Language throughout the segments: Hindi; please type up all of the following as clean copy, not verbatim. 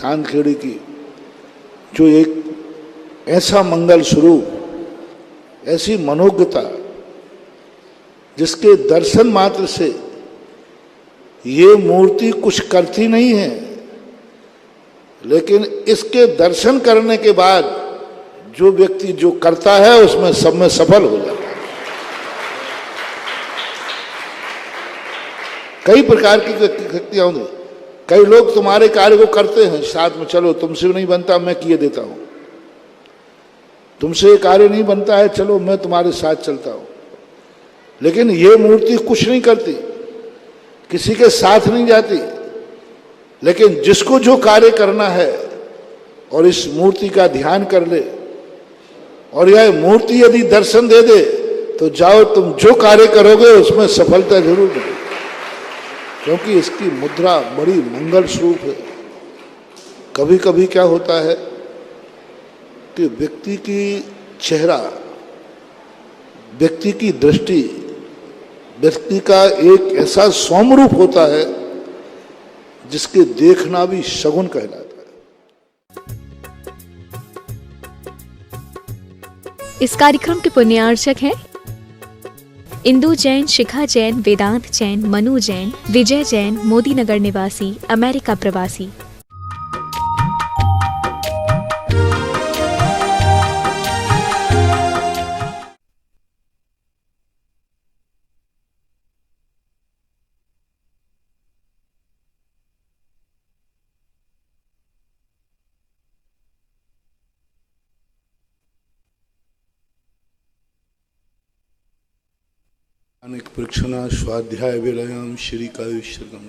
थानखेड़ी की, जो एक ऐसा मंगल स्वरूप, ऐसी मनोज्ञता, जिसके दर्शन मात्र से ये मूर्ति कुछ करती नहीं है, लेकिन इसके दर्शन करने के बाद जो व्यक्ति जो करता है उसमें सब में सफल हो जाता है। कई प्रकार की शक्तियां होंगी। कई लोग तुम्हारे कार्य को करते हैं साथ में, चलो तुमसे नहीं बनता मैं किए देता हूं, तुमसे कार्य नहीं बनता है चलो मैं तुम्हारे साथ चलता हूं। लेकिन ये मूर्ति कुछ नहीं करती, किसी के साथ नहीं जाती, लेकिन जिसको जो कार्य करना है और इस मूर्ति का ध्यान कर ले और यह मूर्ति यदि दर्शन दे दे तो जाओ, तुम जो कार्य करोगे उसमें सफलता जरूर मिलेगी, क्योंकि इसकी मुद्रा बड़ी मंगल स्वरूप है। कभी कभी क्या होता है कि व्यक्ति की चेहरा, व्यक्ति की दृष्टि, व्यक्ति का एक ऐसा सौम्य रूप होता है जिसके देखना भी शगुन कहलाता है। इस कार्यक्रम के पुण्यार्चक हैं इंदु जैन, शिखा जैन, वेदांत जैन, मनु जैन, विजय जैन, मोदी नगर निवासी, अमेरिका प्रवासी। अनेक परीक्षणा स्वाध्याय विलयम श्री काव्यश्रम।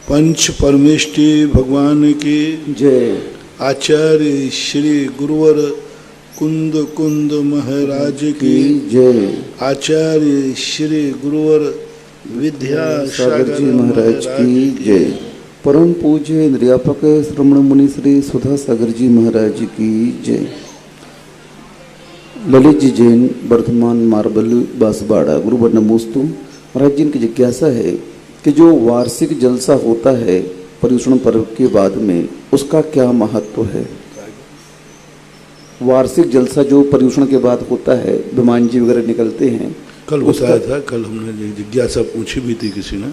पंच परमेष्टि भगवान की जय। आचार्य श्री गुरुवर कुंद कुंद महाराज की जय। आचार्य श्री गुरुवर विद्यासागर जी महाराज की जय। परम पूज्य निर्यापक श्रमण मुनि श्री सुधा सागर जी महाराज की जय। ललित जी जैन, वर्धमान मार्बल बांसवाड़ा। गुरुवर नमोस्तु। महाराज जी, इनकी जिज्ञासा है कि जो वार्षिक जलसा होता है पर्युषण पर्व के बाद में, उसका क्या महत्व है? वार्षिक जलसा जो पर्युषण के बाद होता है, विमान जी वगैरह निकलते हैं, कल बताया था, कल हमने जिज्ञासा पूछी भी थी किसी ने,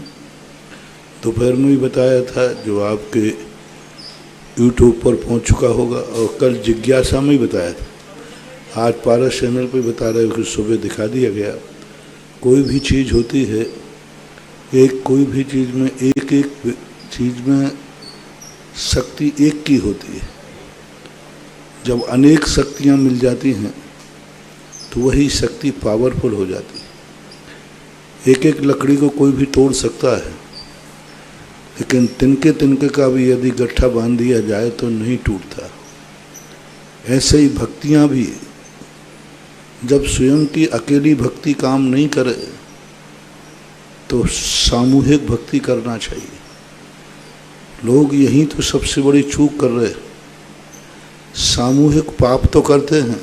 दोपहर में भी बताया था, जो आपके यूट्यूब पर पहुंच चुका होगा, और कल जिज्ञासा में ही बताया था। आज पारस चैनल पे बता रहे हो कि सुबह दिखा दिया गया। कोई भी चीज़ होती है, कोई भी चीज़ में एक एक चीज़ में शक्ति एक की होती है। जब अनेक शक्तियाँ मिल जाती हैं तो वही शक्ति पावरफुल हो जाती है। एक एक लकड़ी को कोई भी तोड़ सकता है, लेकिन तिनके तिनके का भी यदि गट्ठा बांध दिया जाए तो नहीं टूटता। ऐसे ही भक्तियाँ भी, जब स्वयं की अकेली भक्ति काम नहीं करे तो सामूहिक भक्ति करना चाहिए। लोग यही तो सबसे बड़ी चूक कर रहे। सामूहिक पाप तो करते हैं,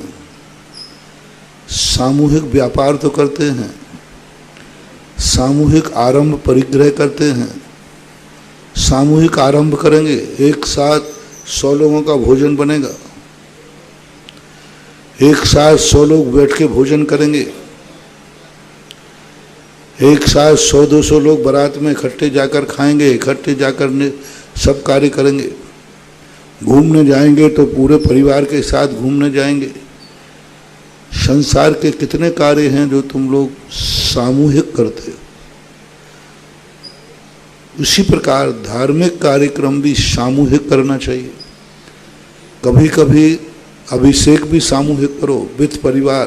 सामूहिक व्यापार तो करते हैं, सामूहिक आरंभ परिग्रह करते हैं। सामूहिक आरंभ करेंगे, एक साथ 100 लोगों का भोजन बनेगा, एक साथ 100 लोग बैठ के भोजन करेंगे, एक साथ 100-200 लोग बारात में इकट्ठे जाकर खाएंगे, इकट्ठे जाकर सब कार्य करेंगे। घूमने जाएंगे तो पूरे परिवार के साथ घूमने जाएंगे। संसार के कितने कार्य हैं जो तुम लोग सामूहिक करते हो। उसी प्रकार धार्मिक कार्यक्रम भी सामूहिक करना चाहिए। कभी कभी अभिषेक भी सामूहिक करो विद परिवार,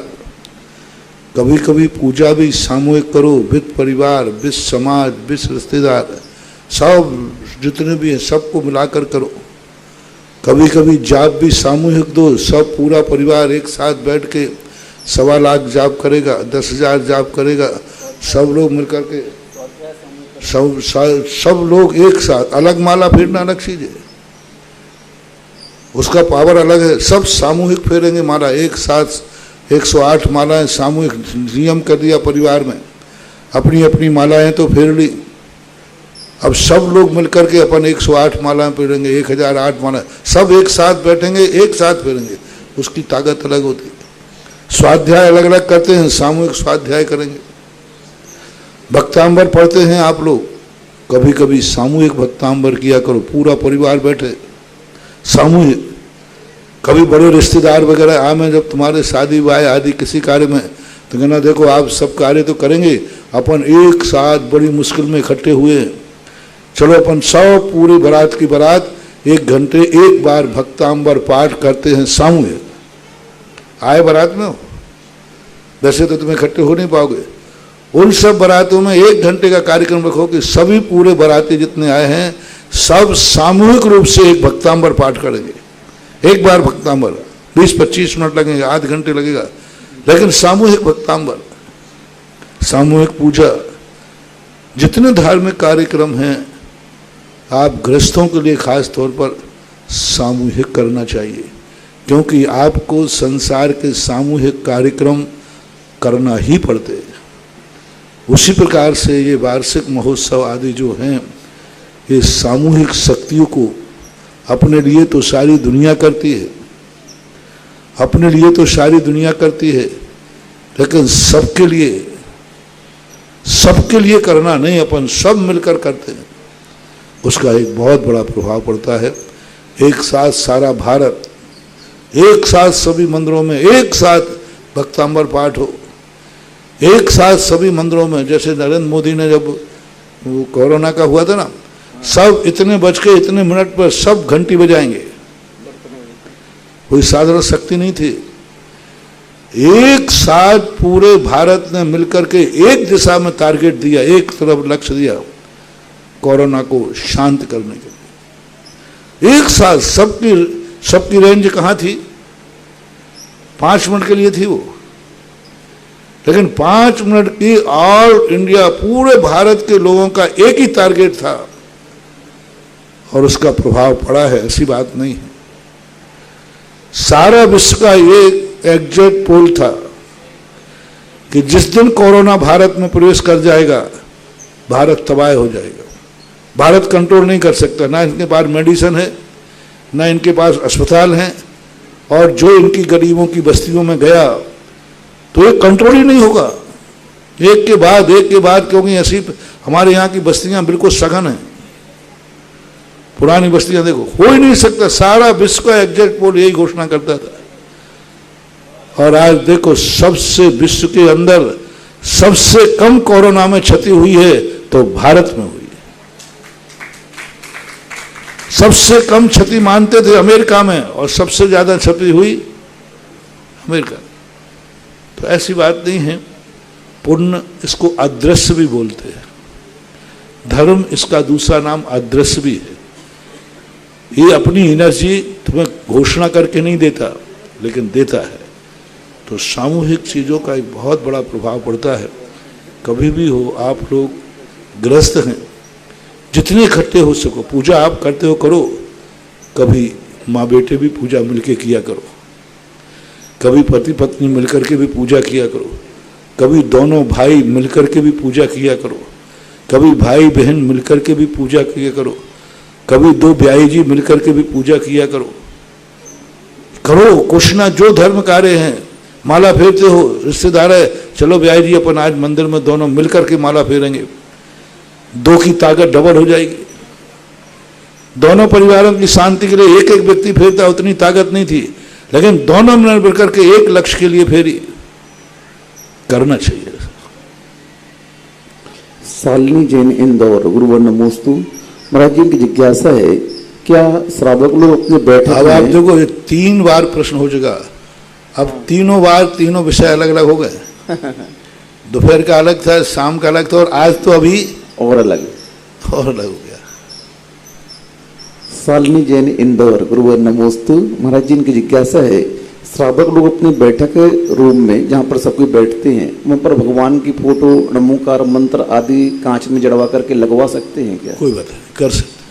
कभी कभी पूजा भी सामूहिक करो विद परिवार, विद समाज, विद रिश्तेदार, सब जितने भी हैं सबको मिलाकर करो। कभी कभी जाप भी सामूहिक दो, सब पूरा परिवार एक साथ बैठ के 1.25 लाख जाप करेगा, 10,000 जाप करेगा, सब लोग मिलकर के सब लोग एक साथ। अलग माला फेरना अलग चीज है, उसका पावर अलग है। सब सामूहिक फेरेंगे माला एक साथ। 108 मालाएं सामूहिक नियम कर दिया परिवार में, अपनी अपनी मालाएं तो फेर ली। अब सब लोग मिलकर के अपन 108 मालाएं फेरेंगे, 1008 मालाएं, सब एक साथ बैठेंगे, एक साथ फेरेंगे। उसकी ताकत अलग होती है। स्वाध्याय अलग अलग करते हैं, सामूहिक स्वाध्याय करेंगे। भक्तांबर पढ़ते हैं आप लोग, कभी कभी सामूहिक भक्तांबर किया करो, पूरा परिवार बैठे सामूहिक। कभी बड़े रिश्तेदार वगैरह आए, जब तुम्हारे शादी ब्याह आदि किसी कार्य में, तो कहना देखो आप सब कार्य तो करेंगे, अपन एक साथ बड़ी मुश्किल में इकट्ठे हुए हैं, चलो अपन सब पूरी बारात की बारात 1 घंटे एक बार भक्तांबर पाठ करते हैं सामूहिक। आए बारात में हो, वैसे तो तुम्हें इकट्ठे हो नहीं पाओगे। उन सब बारातों में 1 घंटे का कार्यक्रम रखो कि सभी पूरे बाराती जितने आए हैं सब सामूहिक रूप से एक भक्तांबर पाठ करेंगे। एक बार भक्तांबर 20-25 मिनट लगेंगे, आध घंटे लगेगा, लेकिन सामूहिक भक्तांबर, सामूहिक पूजा, जितने धार्मिक कार्यक्रम हैं आप गृहस्थों के लिए खास तौर पर सामूहिक करना चाहिए, क्योंकि आपको संसार के सामूहिक कार्यक्रम करना ही पड़ते हैं। उसी प्रकार से ये वार्षिक महोत्सव आदि जो हैं, ये सामूहिक शक्तियों को अपने लिए तो सारी दुनिया करती है, अपने लिए तो सारी दुनिया करती है, लेकिन सबके लिए करना नहीं, अपन सब मिलकर करते हैं, उसका एक बहुत बड़ा प्रभाव पड़ता है। एक साथ सारा भारत, एक साथ सभी मंदिरों में एक साथ भक्तांबर पाठ हो, एक साथ सभी मंदिरों में। जैसे नरेंद्र मोदी ने जब वो कोरोना का हुआ था ना, सब इतने बज के इतने मिनट पर सब घंटी बजाएंगे, कोई साधारण शक्ति नहीं थी। एक साथ पूरे भारत ने मिलकर के एक दिशा में टारगेट दिया, एक तरफ लक्ष्य दिया, कोरोना को शांत करने के लिए। एक साथ सबकी रेंज कहाँ थी? 5 मिनट के लिए थी वो, लेकिन 5 मिनट की ऑल इंडिया पूरे भारत के लोगों का एक ही टारगेट था और उसका प्रभाव पड़ा है, ऐसी बात नहीं है। सारा विश्व का ये एग्जैक्ट पोल था कि जिस दिन कोरोना भारत में प्रवेश कर जाएगा भारत तबाह हो जाएगा। भारत कंट्रोल नहीं कर सकता, ना इनके पास मेडिसिन है, ना इनके पास अस्पताल हैं, और जो इनकी गरीबों की बस्तियों में गया तो ये कंट्रोल ही नहीं होगा। एक के बाद, क्योंकि ऐसी हमारे यहाँ की बस्तियां बिल्कुल सघन हैं, पुरानी बस्तियां देखो, हो ही नहीं सकता। सारा विश्व का एग्जैक्ट पोल यही घोषणा करता था। और आज देखो, सबसे विश्व के अंदर सबसे कम कोरोना में क्षति हुई है तो भारत में हुई है। सबसे कम क्षति मानते थे अमेरिका में, और सबसे ज्यादा क्षति हुई अमेरिका। तो ऐसी बात नहीं है। पुण्य इसको अदृश्य भी बोलते हैं, धर्म इसका दूसरा नाम अदृश्य भी है। ये अपनी एनर्जी तुम्हें घोषणा करके नहीं देता, लेकिन देता है। तो सामूहिक चीज़ों का एक बहुत बड़ा प्रभाव पड़ता है। कभी भी हो, आप लोग गृहस्थ हैं, जितने इकट्ठे हो सको, पूजा आप करते हो करो। कभी माँ बेटे भी पूजा मिलके किया करो, कभी पति पत्नी मिलकर के भी पूजा किया करो, कभी दोनों भाई मिलकर के भी पूजा किया करो, कभी भाई बहन मिलकर के भी पूजा किया करो, कभी 2 ब्याही जी मिलकर के भी पूजा किया करो। कुछ ना जो धर्म कार्य हैं, माला फेरते हो, रिश्तेदार है, चलो ब्याही जी अपन आज मंदिर में दोनों मिलकर के माला फेरेंगे, 2 की ताकत डबल हो जाएगी। दोनों परिवारों की शांति के लिए एक एक व्यक्ति फेरता, उतनी ताकत नहीं थी, लेकिन दोनों मिलकर करके एक लक्ष्य के लिए फेरी। करना चाहिए। शालिनी जैन इंदौर, गुरुवर नमोस्तु। महाराज जी की जिज्ञासा है, क्या श्रावक लोग अपने बैठक अब आप में देखो, ये 3 बार प्रश्न हो चुका। अब तीनों बार तीनों विषय अलग अलग हो गए। दोपहर का अलग था, शाम का अलग था, और आज तो अभी और अलग। और अलग हो गया। शालिनी जैन इंदौर, गुरुवर नमोस्तु। महाराज जी की जिज्ञासा है, श्रावक लोग अपने बैठक रूम में जहाँ पर सब कोई बैठते हैं, वहाँ पर भगवान की फोटो, नमोकार मंत्र आदि कांच में जड़वा करके लगवा सकते हैं क्या? कोई बात नहीं, कर सकते।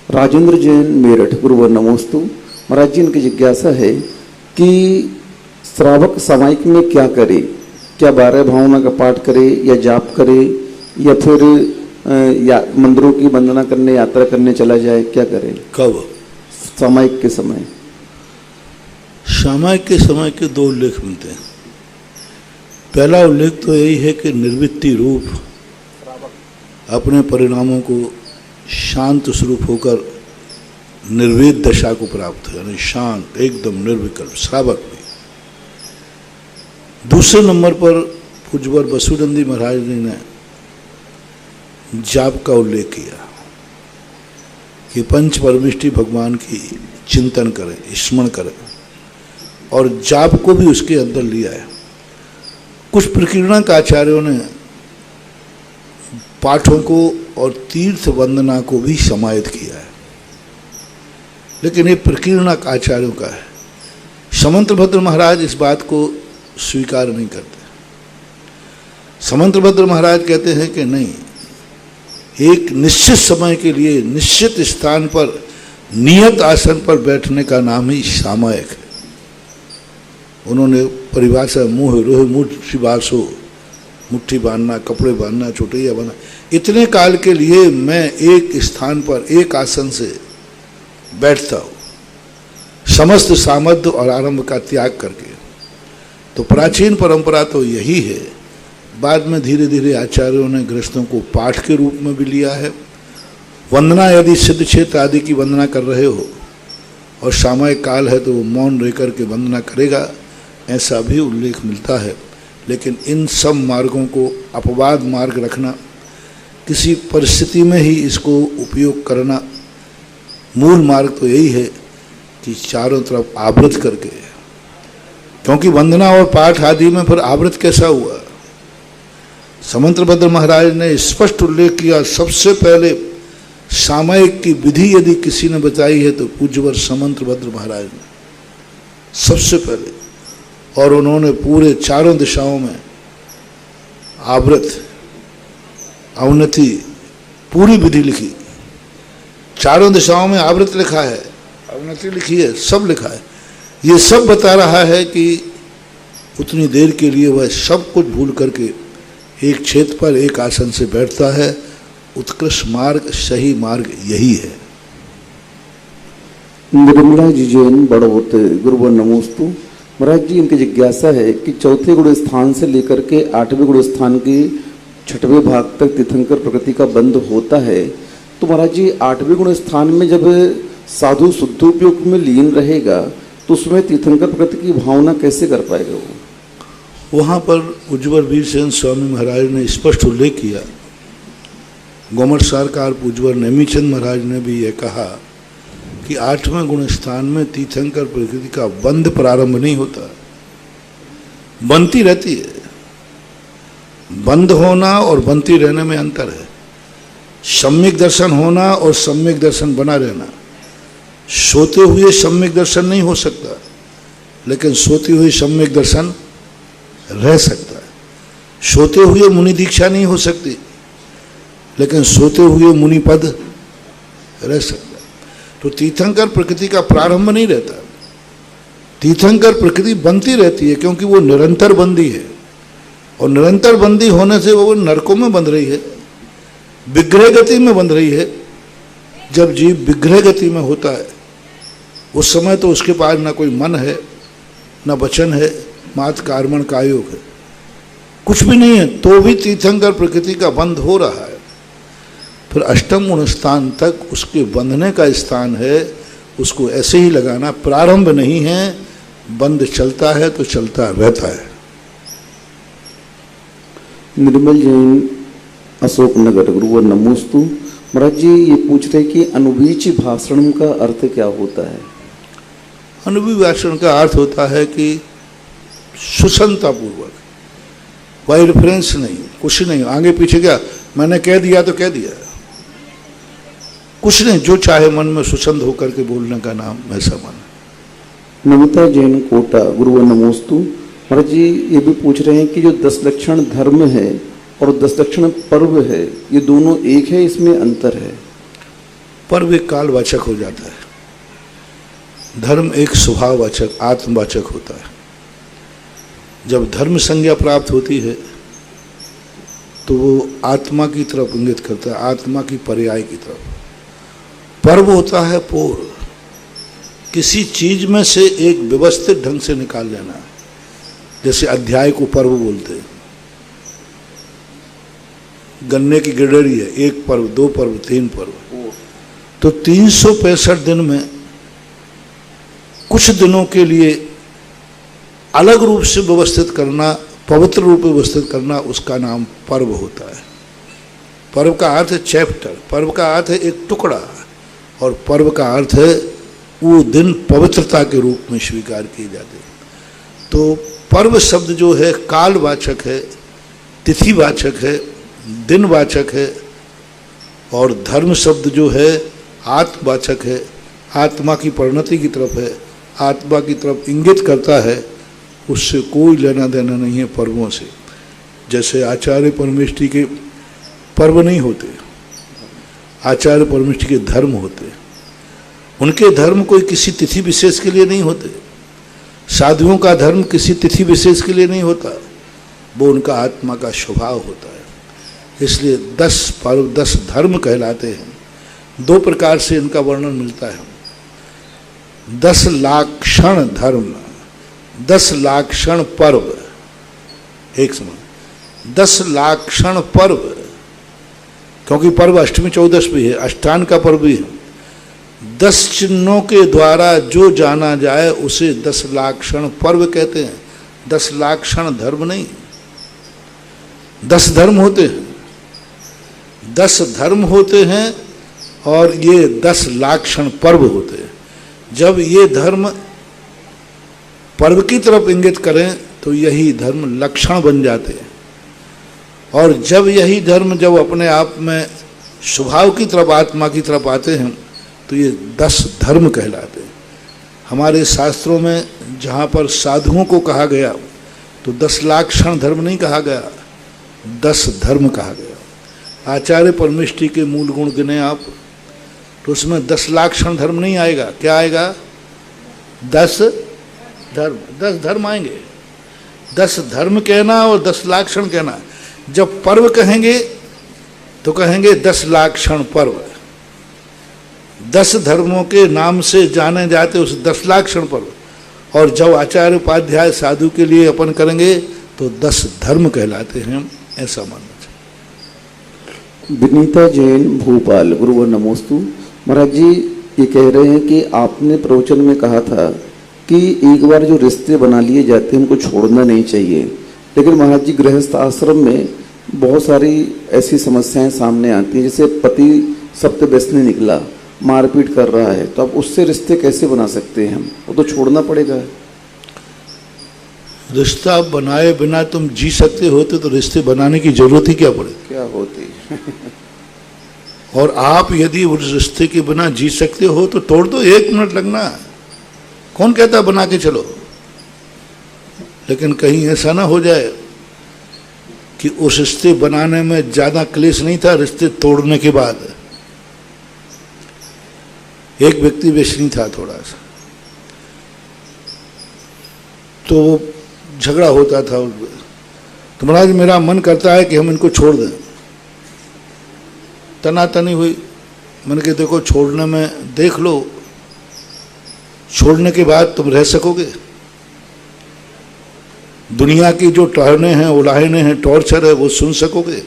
राजेंद्र जैन मेरठ, गुरुवर नमोस्तु। महाराज जी की जिज्ञासा है कि श्रावक सामायिक में क्या करे? क्या 12 भावना का पाठ करे, या जाप करे, या फिर या मंदिरों की वंदना करने, यात्रा करने चला जाए? क्या करे कब? सामायिक के समय। सामायिक के समय के 2 उल्लेख मिलते हैं। पहला उल्लेख तो यही है कि निर्वृत्ति रूप अपने परिणामों को शांत स्वरूप होकर निर्वेद दशा को प्राप्त है, यानी शांत, एकदम निर्विकल्प श्रावक भी। दूसरे नंबर पर पूज्यवर वसुनंदी महाराज जी ने जाप का उल्लेख किया कि पंच परमेष्टि भगवान की चिंतन करें, स्मरण करें, और जाप को भी उसके अंदर लिया है। कुछ प्रकीर्णक आचार्यों ने पाठों को और तीर्थ वंदना को भी समाहित किया है, लेकिन ये प्रकीर्णक आचार्यों का है। समंतभद्र महाराज इस बात को स्वीकार नहीं करते। समंतभद्र महाराज कहते हैं कि नहीं, एक निश्चित समय के लिए निश्चित स्थान पर नियत आसन पर बैठने का नाम ही सामायिक है। उन्होंने परिभाषा मुँह रोह मुट्ठी बासो, मुट्ठी बांधना, कपड़े बांधना, चोटिया बांधना, इतने काल के लिए मैं एक स्थान पर एक आसन से बैठता हूँ, समस्त सामर्थ्य और आरंभ का त्याग करके। तो प्राचीन परंपरा तो यही है। बाद में धीरे धीरे आचार्यों ने गृहस्थों को पाठ के रूप में भी लिया है। वंदना यदि सिद्ध क्षेत्र आदि की वंदना कर रहे हो और सामयिक काल है तो वो मौन रह करके वंदना करेगा, ऐसा भी उल्लेख मिलता है। लेकिन इन सब मार्गों को अपवाद मार्ग रखना, किसी परिस्थिति में ही इसको उपयोग करना, मूल मार्ग तो यही है कि चारों तरफ आवृत करके, क्योंकि वंदना और पाठ आदि में फिर आवृत कैसा हुआ? समंतभद्र महाराज ने स्पष्ट उल्लेख किया, सबसे पहले सामयिक की विधि यदि किसी ने बताई है तो पूज्यवर समंतभद्र महाराज ने सबसे पहले, और उन्होंने पूरे चारों दिशाओं में आवृत, अवनति, पूरी विधि लिखी। चारों दिशाओं में आवृत लिखा है, अवनति लिखी है, सब लिखा है। ये सब बता रहा है कि उतनी देर के लिए वह सब कुछ भूल करके एक क्षेत्र पर एक आसन से बैठता है। उत्कृष्ट मार्ग, सही मार्ग यही है। निर्मला जी जैन बड़ौत, गुरुवर नमोस्तु। महाराज जी इनकी जिज्ञासा है कि चौथे गुण स्थान से लेकर के 8वें गुण स्थान के 6वें भाग तक तीर्थंकर प्रकृति का बंध होता है। तो महाराज जी 8वें गुण स्थान में जब साधु शुद्धोपयोग में लीन रहेगा तो उसमें तीर्थंकर प्रकृति की भावना कैसे कर पाएगा वो? वहाँ पर पूज्यवर वीरसेन स्वामी महाराज ने स्पष्ट उल्लेख किया। गोमठ सरकार पूज्यवर नेमीचंद महाराज ने भी यह कहा कि 8वें गुण स्थान में तीर्थंकर प्रकृति का बंध प्रारंभ नहीं होता, बनती रहती है। बंद होना और बनती रहने में अंतर है। सम्यक दर्शन होना और सम्यक दर्शन बना रहना। सोते हुए सम्यक दर्शन नहीं हो सकता, लेकिन सोते हुए सम्यक दर्शन रह सकता है। सोते हुए मुनि दीक्षा नहीं हो सकती, लेकिन सोते हुए मुनि पद रह सकता है। तो तीर्थंकर प्रकृति का प्रारंभ नहीं रहता, तीर्थंकर प्रकृति बनती रहती है, क्योंकि वो निरंतर बंदी है। और निरंतर बंदी होने से वो नरकों में बंध रही है, विग्रह गति में बंध रही है। जब जीव विग्रह गति में होता है उस समय तो उसके पास ना कोई मन है, ना वचन है, मात्र कर्मण कायोग है, कुछ भी नहीं है, तो भी तीर्थंकर प्रकृति का बंध हो रहा है। फिर अष्टम गुण स्थान तक उसके बंधने का स्थान है, उसको ऐसे ही लगाना, प्रारंभ नहीं है, बंद चलता है तो चलता रहता है। निर्मल जैन अशोक नगर, गुरुवर नमोस्तु। महाराज जी ये पूछ रहे कि अनुवीची भाषण का अर्थ क्या होता है? अनुभवी भाषण का अर्थ होता है कि सुसंतापूर्वक, कोई रेफरेंस नहीं, कुछ नहीं, आगे पीछे क्या, मैंने कह दिया तो कह दिया, कुछ नहीं, जो चाहे मन में सुसंत होकर के बोलने का नाम ऐसा माना। नमिता जैन कोटा, गुरुवर नमोस्तु। महाराज जी ये भी पूछ रहे हैं कि जो 10 लक्षण धर्म है और 10 लक्षण पर्व है, ये दोनों एक है, इसमें अंतर है? पर्व एक कालवाचक हो जाता है, धर्म एक स्वभाववाचक आत्मवाचक होता है। जब धर्म संज्ञा प्राप्त होती है तो वो आत्मा की तरफ इंगित करता है, आत्मा की पर्याय की तरफ। पर्व होता है पूर्व, किसी चीज में से एक व्यवस्थित ढंग से निकाल लेना, जैसे अध्याय को पर्व बोलते हैं। गन्ने की गिडरी है, 1 पर्व, 2 पर्व, 3 पर्व, तो 365 दिन में कुछ दिनों के लिए अलग रूप से व्यवस्थित करना, पवित्र रूप में व्यवस्थित करना, उसका नाम पर्व होता है। पर्व का अर्थ है चैप्टर, पर्व का अर्थ है एक टुकड़ा, और पर्व का अर्थ है वो दिन पवित्रता के रूप में स्वीकार किए जाते हैं। तो पर्व शब्द जो है कालवाचक है, तिथिवाचक है, दिनवाचक है, और धर्म शब्द जो है आत्मवाचक है, आत्मा की परिणति की तरफ है, आत्मा की तरफ इंगित करता है। उससे कोई लेना देना नहीं है पर्वों से। जैसे आचार्य परमेष्ठी के पर्व नहीं होते, आचार्य परमेष्ठी के धर्म होते। उनके धर्म कोई किसी तिथि विशेष के लिए नहीं होते, साधुओं का धर्म किसी तिथि विशेष के लिए नहीं होता, वो उनका आत्मा का स्वभाव होता है। इसलिए 10 पर्व 10 धर्म कहलाते हैं। 2 प्रकार से इनका वर्णन मिलता है। 10 लाक्षण धर्म, 10 लाक्षण पर्व, एक समय 10 लाक्षण पर्व, क्योंकि पर्व अष्टमी 14 भी है, अष्टांग का पर्व भी है। 10 चिन्हों के द्वारा जो जाना जाए उसे 10 लाक्षण पर्व कहते हैं। 10 लाक्षण धर्म नहीं, 10 धर्म होते हैं, 10 धर्म होते हैं, और ये 10 लाक्षण पर्व होते हैं। जब ये धर्म पर्व की तरफ इंगित करें तो यही धर्म लक्षण बन जाते हैं, और जब यही धर्म जब अपने आप में स्वभाव की तरफ, आत्मा की तरफ आते हैं तो ये 10 धर्म कहलाते हैं। हमारे शास्त्रों में जहाँ पर साधुओं को कहा गया तो 10 लाक्षण धर्म नहीं कहा गया, 10 धर्म कहा गया। आचार्य परमेष्ठी के मूल गुण गिने आप तो उसमें 10 लाक्षण धर्म नहीं आएगा, क्या आएगा? 10 धर्म, 10 धर्म आएंगे। 10 धर्म कहना और 10 लाक्षण कहना। जब पर्व कहेंगे तो कहेंगे 10 लाक्षण पर्व, 10 धर्मों के नाम से जाने जाते उस 10 लाक्षण पर्व। और जब आचार्य उपाध्याय साधु के लिए अपन करेंगे तो 10 धर्म कहलाते हैं, ऐसा मानना चाहिए। विनीता जैन भोपाल, गुरुवर नमोस्तु। महाराज जी ये कह रहे हैं कि आपने प्रवचन में कहा था कि एक बार जो रिश्ते बना लिए जाते हैं उनको छोड़ना नहीं चाहिए, लेकिन महाराज जी गृहस्थ आश्रम में बहुत सारी ऐसी समस्याएं सामने आती हैं, जैसे पति सप्तव्यसनी निकला, मारपीट कर रहा है, तो अब उससे रिश्ते कैसे बना सकते हैं हम? वो तो छोड़ना पड़ेगा। रिश्ता बनाए बिना तुम जी सकते होते तो रिश्ते बनाने की जरूरत ही क्या पड़े? क्या होती और आप यदि उस रिश्ते के बिना जी सकते हो तो तोड़ दो, 1 मिनट लगना। कौन कहता बना के चलो? लेकिन कहीं ऐसा ना हो जाए कि उस रिश्ते बनाने में ज्यादा क्लेश नहीं था, रिश्ते तोड़ने के बाद। एक व्यक्ति व्यसनी था थोड़ा सा, तो झगड़ा होता था, तो महाराज मेरा मन करता है कि हम इनको छोड़ दें। तनातनी हुई, मैंने कहा देखो छोड़ने में देख लो, छोड़ने के बाद तुम रह सकोगे? दुनिया की जो टहने हैं, उलाहने हैं, टॉर्चर है, वो सुन सकोगे?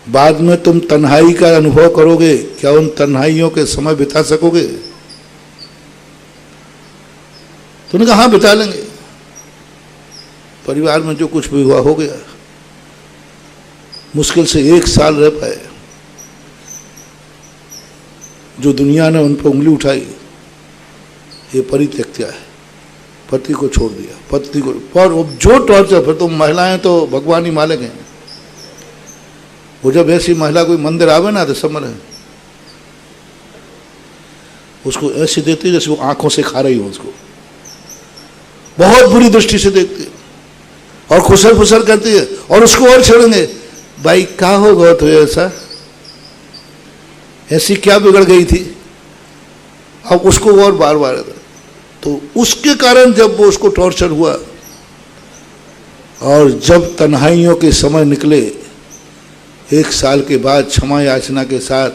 बाद में तुम तन्हाई का अनुभव करोगे, क्या उन तन्हाइयों के समय बिता सकोगे? तूने कहा हाँ बिता लेंगे। परिवार में जो कुछ भी हुआ हो गया, मुश्किल से 1 साल रह पाए। जो दुनिया ने उन पर उंगली उठाई, ये परित्यक्त्या है, पति को छोड़ दिया, पत्नी को, और जो टॉर्चर, फिर तो महिलाएं तो भगवान ही मालिक हैं। वो जब ऐसी महिला कोई मंदिर आवे ना तो समझ उसको ऐसी देती है जैसे वो आंखों से खा रही हो, उसको बहुत बुरी दृष्टि से देखती है और खुसर फुसर करती है, और उसको और छोड़ेंगे। भाई क्या हो गया तो ऐसा, ऐसी क्या बिगड़ गई थी, अब उसको और बार बार। तो उसके कारण जब वो उसको टॉर्चर हुआ, और जब तन्हाइयों के समय निकले 1 साल के बाद क्षमा याचना के साथ,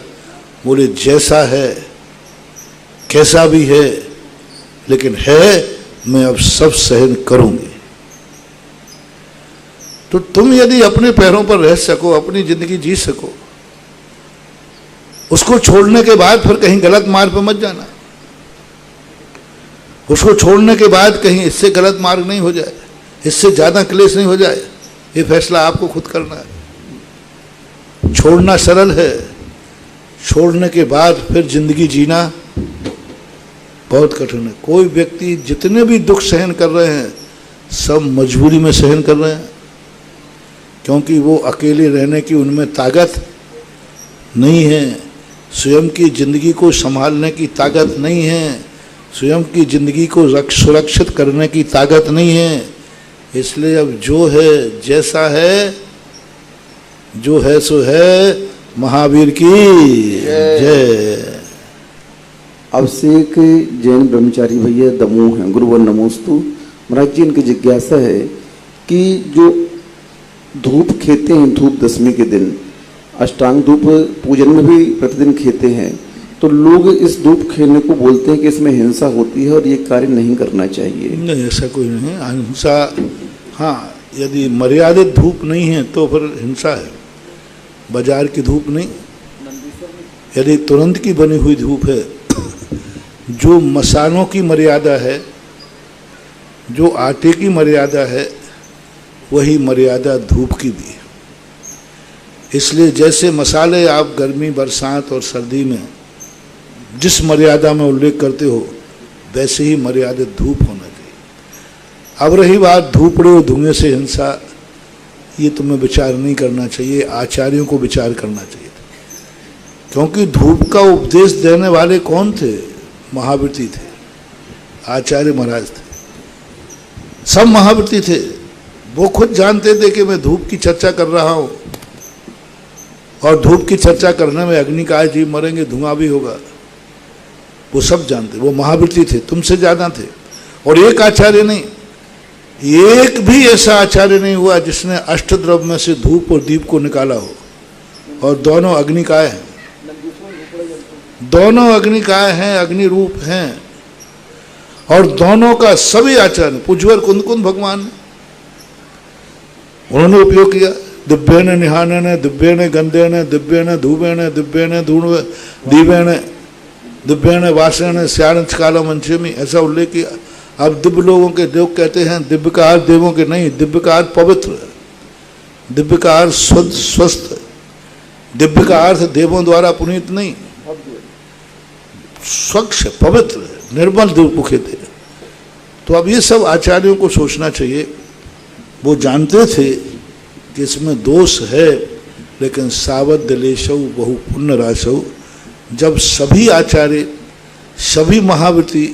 बोले जैसा है कैसा भी है, लेकिन है, मैं अब सब सहन करूंगी। तो तुम यदि अपने पैरों पर रह सको, अपनी जिंदगी जी सको, उसको छोड़ने के बाद फिर कहीं गलत मार्ग पर मत जाना। उसको छोड़ने के बाद कहीं इससे गलत मार्ग नहीं हो जाए, इससे ज्यादा क्लेश नहीं हो जाए, ये फैसला आपको खुद करना है। छोड़ना सरल है, छोड़ने के बाद फिर जिंदगी जीना बहुत कठिन है। कोई व्यक्ति जितने भी दुख सहन कर रहे हैं, सब मजबूरी में सहन कर रहे हैं, क्योंकि वो अकेले रहने की उनमें ताकत नहीं है, स्वयं की जिंदगी को संभालने की ताकत नहीं है, स्वयं की जिंदगी को सुरक्षित करने की ताकत नहीं है। इसलिए अब जो है जैसा है, जो है सो है, महावीर की जय। अब से एक जैन ब्रह्मचारी भैया दमोह हैं, गुरुवर नमोस्तु। महाराज जी, इनकी जिज्ञासा है कि जो धूप खेते हैं, धूप दशमी के दिन अष्टांग धूप पूजन में भी प्रतिदिन खेते हैं, तो लोग इस धूप खेलने को बोलते हैं कि इसमें हिंसा होती है और ये कार्य नहीं करना चाहिए। नहीं, ऐसा कोई नहीं है। हिंसा, हाँ, यदि मर्यादित धूप नहीं है तो फिर हिंसा है। बाजार की धूप नहीं, यदि तुरंत की बनी हुई धूप है, जो मसालों की मर्यादा है, जो आटे की मर्यादा है, वही मर्यादा धूप की भी है। इसलिए जैसे मसाले आप गर्मी, बरसात और सर्दी में जिस मर्यादा में उल्लेख करते हो, वैसे ही मर्यादित धूप होना चाहिए। अब रही बात धूपड़े और धुएं से हिंसा, ये तुम्हें विचार नहीं करना चाहिए, आचार्यों को विचार करना चाहिए। क्योंकि धूप का उपदेश देने वाले कौन थे? महावृत्ति थे, आचार्य महाराज थे, सब महावृत्ति थे। वो खुद जानते थे कि मैं धूप की चर्चा कर रहा हूं, और धूप की चर्चा करने में अग्नि का जीव मरेंगे, धुआं भी होगा, वो सब जानते। वो महावृत्ति थे, तुमसे ज्यादा थे। और एक आचार्य नहीं, एक भी ऐसा आचार्य नहीं हुआ जिसने अष्टद्रव्य में से धूप और दीप को निकाला हो। और दोनों अग्निकाय हैं, दोनों अग्निकाय हैं, अग्नि रूप हैं, और दोनों का सभी आचार्य, पूज्यवर कुंद भगवान ने, उन्होंने उपयोग किया। दिव्येन निहानेन, दिव्येन गंधेन, दिव्येन धूपेन, दिव्येन धूण दीपेन, दिव्येन वासेन स्याणच कालम अंशेमी, ऐसा उल्लेख किया। अब दिव्य लोगों के देव कहते हैं, दिव्य का अर्थ देवों के नहीं, दिव्य का अर्थ पवित्र, दिव्य का अर्थ शुद्ध स्वस्थ, दिव्य का अर्थ देवों द्वारा पुनीत नहीं, स्वच्छ पवित्र निर्मल दिव्य थे। तो अब ये सब आचार्यों को सोचना चाहिए। वो जानते थे कि इसमें दोष है, लेकिन सावध दिलेशौ बहु पुण्य राशौ। जब सभी आचार्य, सभी महावृत्ति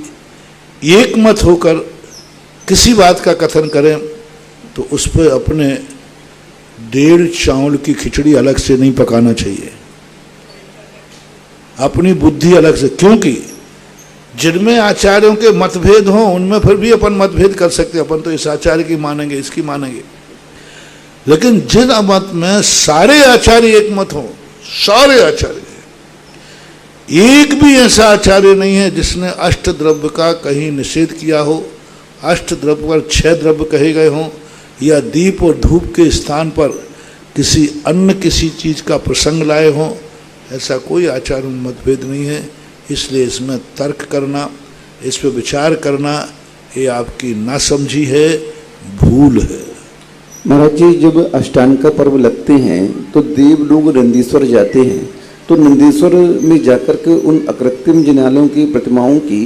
एक मत होकर किसी बात का कथन करें, तो उस पर अपने 1.5 चावल की खिचड़ी अलग से नहीं पकाना चाहिए, अपनी बुद्धि अलग से। क्योंकि जिनमें आचार्यों के मतभेद हों, उनमें फिर भी अपन मतभेद कर सकते हैं, अपन तो इस आचार्य की मानेंगे, इसकी मानेंगे। लेकिन जिन मत में सारे आचार्य एक मत हों, सारे आचार्य, एक भी ऐसा आचार्य नहीं है जिसने अष्टद्रव्य का कहीं निषेध किया हो, अष्टद्रव्य पर 6 द्रव्य कहे गए हों, या दीप और धूप के स्थान पर किसी अन्य किसी चीज का प्रसंग लाए हों, ऐसा कोई आचार में मतभेद नहीं है। इसलिए इसमें तर्क करना, इस पर विचार करना, ये आपकी नासमझी है, भूल है। महाराज जी, जब अष्टांग का पर्व लगते हैं तो देव लोग नंदीश्वर जाते हैं, तो नंदीश्वर में जाकर के उन अकृत्रिम जिनालयों की प्रतिमाओं की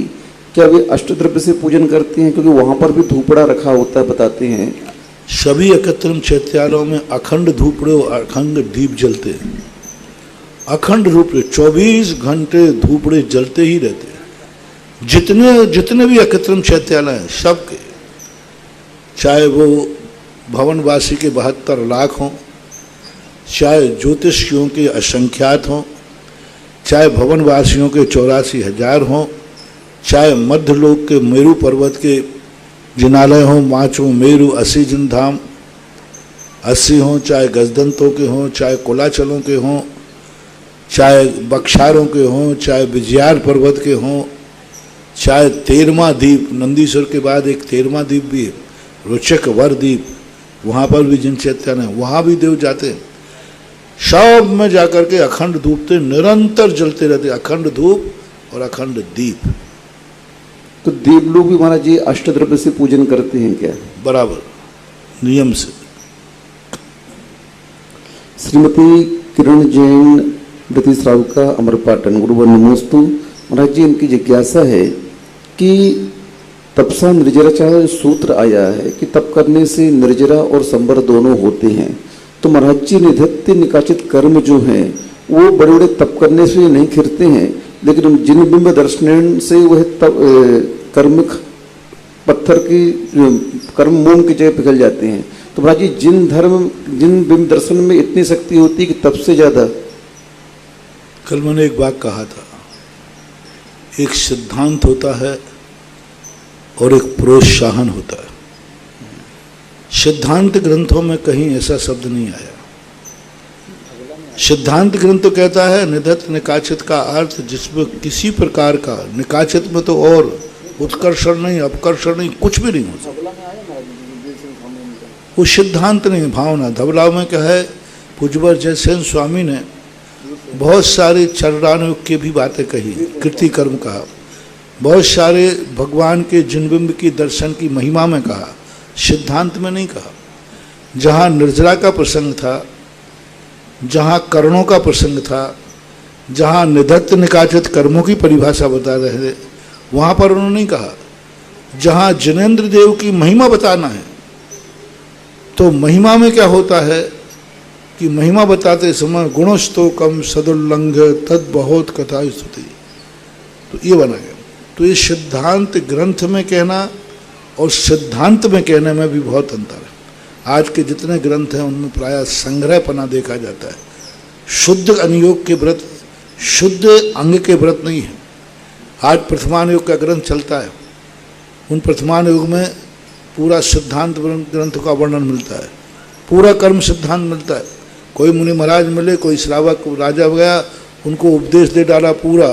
क्या वे अष्टद्रव्य से पूजन करते हैं? क्योंकि वहां पर भी धूपड़ा रखा होता है, बताते हैं। सभी अकृत्रिम चैत्यालयों में अखंड धूपड़े और अखंड दीप जलते हैं। अखंड धूपड़े 24 घंटे धूपड़े जलते ही रहते हैं। जितने भी अकृत्रिम चैत्यालय हैं सबके, चाहे वो भवनवासी के 72 लाख हों, चाहे ज्योतिषियों के असंख्यात हों, चाहे भवनवासियों के 84,000 हों, चाहे मध्यलोक के मेरू पर्वत के जिनालय हों, माचों मेरू 80 जिन धाम 80 हों, चाहे गजदंतों के हों, चाहे कोलाचलों के हों, चाहे बक्षारों के हों, चाहे विजयार पर्वत के हों, चाहे 13वां द्वीप, नंदीश्वर के बाद एक 13वां द्वीप भी है, रुचक वर द्वीप, वहाँ पर भी जिन चैत्यालय हैं वहाँ भी देव जाते हैं। सब में जाकर के अखंड धूप तो निरंतर जलते रहते, अखंड धूप और अखंड दीप। तो देव लोग भी महाराज जी अष्टद्रव्य से पूजन करते हैं क्या? बराबर नियम से। श्रीमती किरण जैन व्रति श्रावका अमरपाटन गुरुवर नमोस्तु। महाराज जी, इनकी जिज्ञासा है कि तपसा निर्जरा सूत्र आया है कि तप करने से निर्जरा और संवर दोनों होते हैं, तो महाराज जी निधत्य निकाचित कर्म जो हैं वो बड़े बड़े तप करने से नहीं खिरते हैं, लेकिन जिन बिंब दर्शन से वह कर्मिक पत्थर की कर्म मोम की जगह पिघल जाते हैं। तो महाराज जी, जिन बिंब दर्शन में इतनी शक्ति होती है कि तप से ज्यादा। कल मैंने एक बात कहा था, एक सिद्धांत होता है और एक प्रोत्साहन होता है। सिद्धांत ग्रंथों में कहीं ऐसा शब्द नहीं आया। सिद्धांत ग्रंथ तो कहता है निधत निकाचित का अर्थ जिसमें किसी प्रकार का, निकाचित में तो और उत्कर्षण नहीं, अपकर्षण नहीं, कुछ भी नहीं हो सकता। वो सिद्धांत नहीं, भावना। धवला में क्या है, पूज्यवर जयसेन स्वामी ने बहुत सारे चरणानुयोग की भी बातें कही, कृति कर्म कहा, बहुत सारे भगवान के जिनबिंब की दर्शन की महिमा में कहा, सिद्धांत में नहीं कहा। जहाँ निर्जरा का प्रसंग था, जहाँ कर्णों का प्रसंग था, जहाँ निधत्त निकाचित कर्मों की परिभाषा बता रहे थे, वहाँ पर उन्होंने नहीं कहा। जहाँ जिनेन्द्र देव की महिमा बताना है, तो महिमा में क्या होता है कि महिमा बताते समय गुणस्तोकम सदुल्लंघ तद बहुत कथा स्तुति, तो ये बना गया। तो ये सिद्धांत ग्रंथ में कहना और सिद्धांत में कहने में भी बहुत अंतर है। आज के जितने ग्रंथ हैं उनमें प्रायः संग्रहपना देखा जाता है। शुद्ध अनुयोग के व्रत, शुद्ध अंग के व्रत नहीं है। आज प्रथमानुयोग का ग्रंथ चलता है, उन प्रथमानुयोग में पूरा सिद्धांत ग्रंथ का वर्णन मिलता है, पूरा कर्म सिद्धांत मिलता है। कोई मुनि महाराज मिले, कोई श्रावक राजा गया, उनको उपदेश दे डाला, पूरा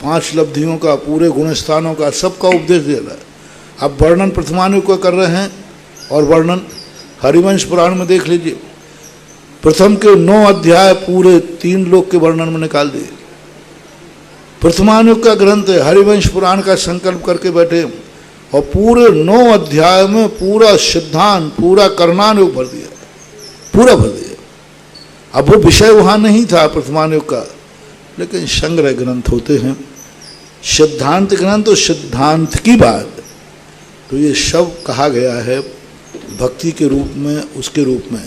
5 लब्धियों का, पूरे गुणस्थानों का, सबका उपदेश दे डाला। अब वर्णन प्रथमानुयोग का कर रहे हैं, और वर्णन हरिवंश पुराण में देख लीजिए, प्रथम के 9 अध्याय पूरे 3 लोक के वर्णन में निकाल दिए। प्रथमानुयोग का ग्रंथ है, हरिवंश पुराण का संकल्प करके बैठे, और पूरे 9 अध्याय में पूरा सिद्धांत, पूरा कर्णानुयोग भर दिया, पूरा भर दिया। अब वो विषय वहाँ नहीं था प्रथमानुयोग का, लेकिन संग्रह ग्रंथ होते हैं। सिद्धांत ग्रंथ और सिद्धांत की बात, तो ये सब कहा गया है भक्ति के रूप में, उसके रूप में,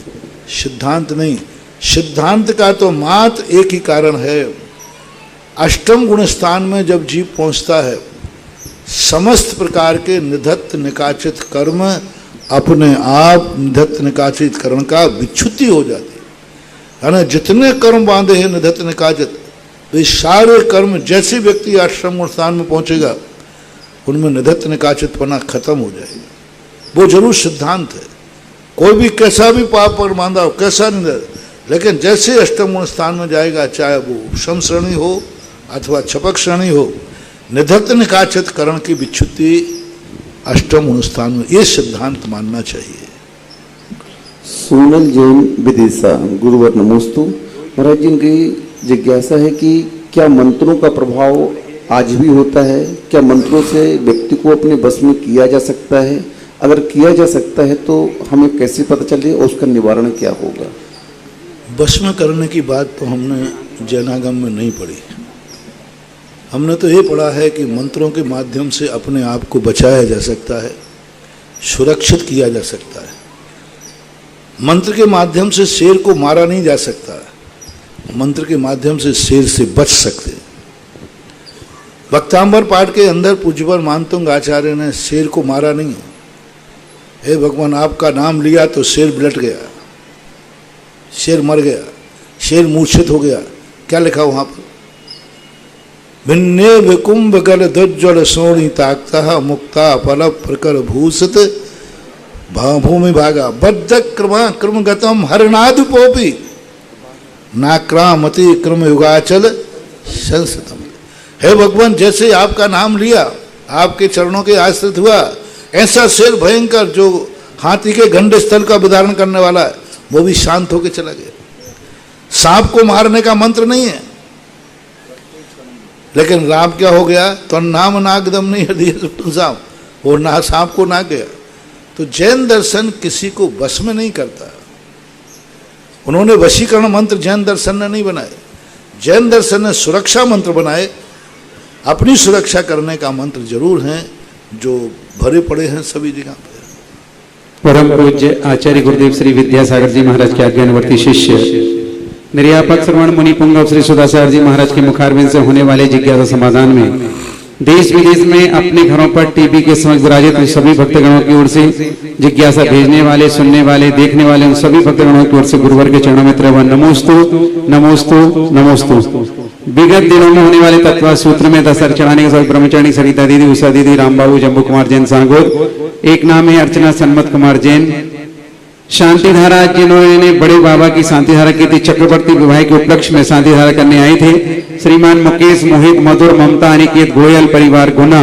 सिद्धांत नहीं। सिद्धांत का तो मात्र एक ही कारण है, अष्टम गुण स्थान में जब जीव पहुंचता है, समस्त प्रकार के निधत्त निकाचित कर्म अपने आप निधत्त निकाचित कर्म का विच्छुति हो जाती है ना। जितने कर्म बांधे हैं निधत्त निकाचित, तो ये सारे कर्म, जैसे व्यक्ति अष्टम गुण स्थान में पहुंचेगा उनमें निधत्त निकाचितपना खत्म हो जाएगा। वो जरूर सिद्धांत है। कोई भी कैसा भी पाप पर बांधा हो, कैसा नहीं, लेकिन जैसे अष्टम गुण स्थान में जाएगा, चाहे वो उपशम श्रेणी हो अथवा छपक श्रेणी हो, निधत्त निकाचित करण की विच्छुति अष्टम गुण स्थान में, ये सिद्धांत मानना चाहिए। सोनल जैन विदिशा गुरुवर नमोस्तु। महाराज जी, इनकी जिज्ञासा है कि क्या मंत्रों का प्रभाव आज भी होता है? क्या मंत्रों से व्यक्ति को अपने बस में किया जा सकता है? अगर किया जा सकता है तो हमें कैसे पता चले और उसका निवारण क्या होगा? बस में करने की बात तो हमने जैनागम में नहीं पढ़ी। हमने तो ये पढ़ा है कि मंत्रों के माध्यम से अपने आप को बचाया जा सकता है, सुरक्षित किया जा सकता है। मंत्र के माध्यम से शेर को मारा नहीं जा सकता, मंत्र के माध्यम से शेर से बच सकते। भक्तांबर पाठ के अंदर पूज्यवर मानतुंग आचार्य ने शेर को मारा नहीं है। हे भगवान, आपका नाम लिया तो शेर बिलट गया, शेर मर गया, शेर मूर्छित हो गया। क्या लिखा वहां पर? भिन्ने विकुंभ गल दुज्जल सोणी ताक्ता मुक्ता फल प्रकर भूषित भूमि भागा बद्ध क्रम क्रम गतम हरनाद पोपी नाक्रामति क्रम युगाचल संसतम। हे भगवान, जैसे आपका नाम लिया, आपके चरणों के आश्रित हुआ, ऐसा शेर भयंकर जो हाथी के गंडे स्थल का विदारण करने वाला है, वो भी शांत होकर चला गया। सांप को मारने का मंत्र नहीं है, लेकिन राम क्या हो गया? तो नाम नागदम नहीं हृदय सांप, वो ना सांप को ना गया। तो जैन दर्शन किसी को वश में नहीं करता। उन्होंने वशीकरण मंत्र जैन दर्शन ने नहीं बनाए, जैन दर्शन ने सुरक्षा मंत्र बनाए। अपनी सुरक्षा करने का मंत्र जरूर हैं जो भरे पड़े हैं सभी जगह पे। परम पूज्य आचार्य गुरुदेव श्री विद्यासागर जी महाराज के आज्ञानुवर्ती शिष्य निर्यापक श्रवण मुनि पुंगव श्री सुधाचार्य जी महाराज के मुखारविंद से होने वाले जिज्ञासा समाधान में देश विदेश में अपने घरों पर टीवी के समक्ष विराजित सभी भक्तगणों की ओर से जिज्ञासा भेजने वाले, सुनने वाले, देखने वाले उन सभी भक्तगणों की ओर से गुरुवर के चरणों में त्रैवन नमोस्तु नमोस्तु नमोस्तु। विगत दिनों में होने वाले तत्व सूत्र में 10 चढ़ाने के साथ ब्रह्मचारी सरिता दीदी, उषा दीदी, रामबाबू, जम्बू कुमार जैन सांगोद, एक नाम है अर्चना सन्मत कुमार जैन, शांति धारा जिन्होंने बड़े बाबा की शांति धारा की थी, चक्रवर्ती विवाह के उपलक्ष्य में शांति धारा करने आए थे, श्रीमान मुकेश, मोहित, मधुर, ममता, अनिकेत, गोयल परिवार गुना।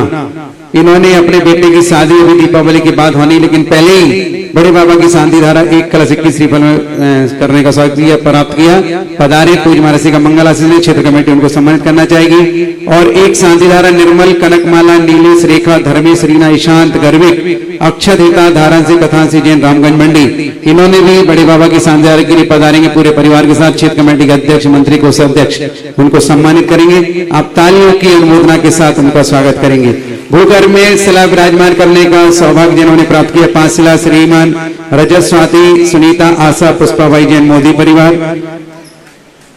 इन्होंने अपने बेटे की शादी अभी दीपावली के बाद होनी, लेकिन पहले ही बड़े बाबा की शांति धारा 1 कलश 21 श्रीफल में करने का स्वागत किया, प्राप्त किया। पधारे पूज महाराज का मंगल आशीष ने क्षेत्र कमेटी उनको सम्मानित करना चाहेगी। और एक शांति धारा निर्मल, कनकमाला, नीलेश, रेखा, धर्मेश, रीना, ईशांत, गर्विक, अक्षत, हिता, धारण से कथा से जैन रामगंज मंडी, इन्होंने भी बड़े बाबा की शांति धारा के लिए पधारेंगे पूरे परिवार के साथ। क्षेत्र कमेटी के अध्यक्ष, मंत्री, कोषाध्यक्ष उनको सम्मानित करेंगे। आप तालियों की अनुमोदना के साथ उनका स्वागत करेंगे। भूकर में शिला विराजमान करने का सौभाग्य जिन्होंने प्राप्त किया, 5 शिला श्रीमान रजत, स्वाति, सुनीता, आशा, पुष्पाबाई जैन मोदी परिवार,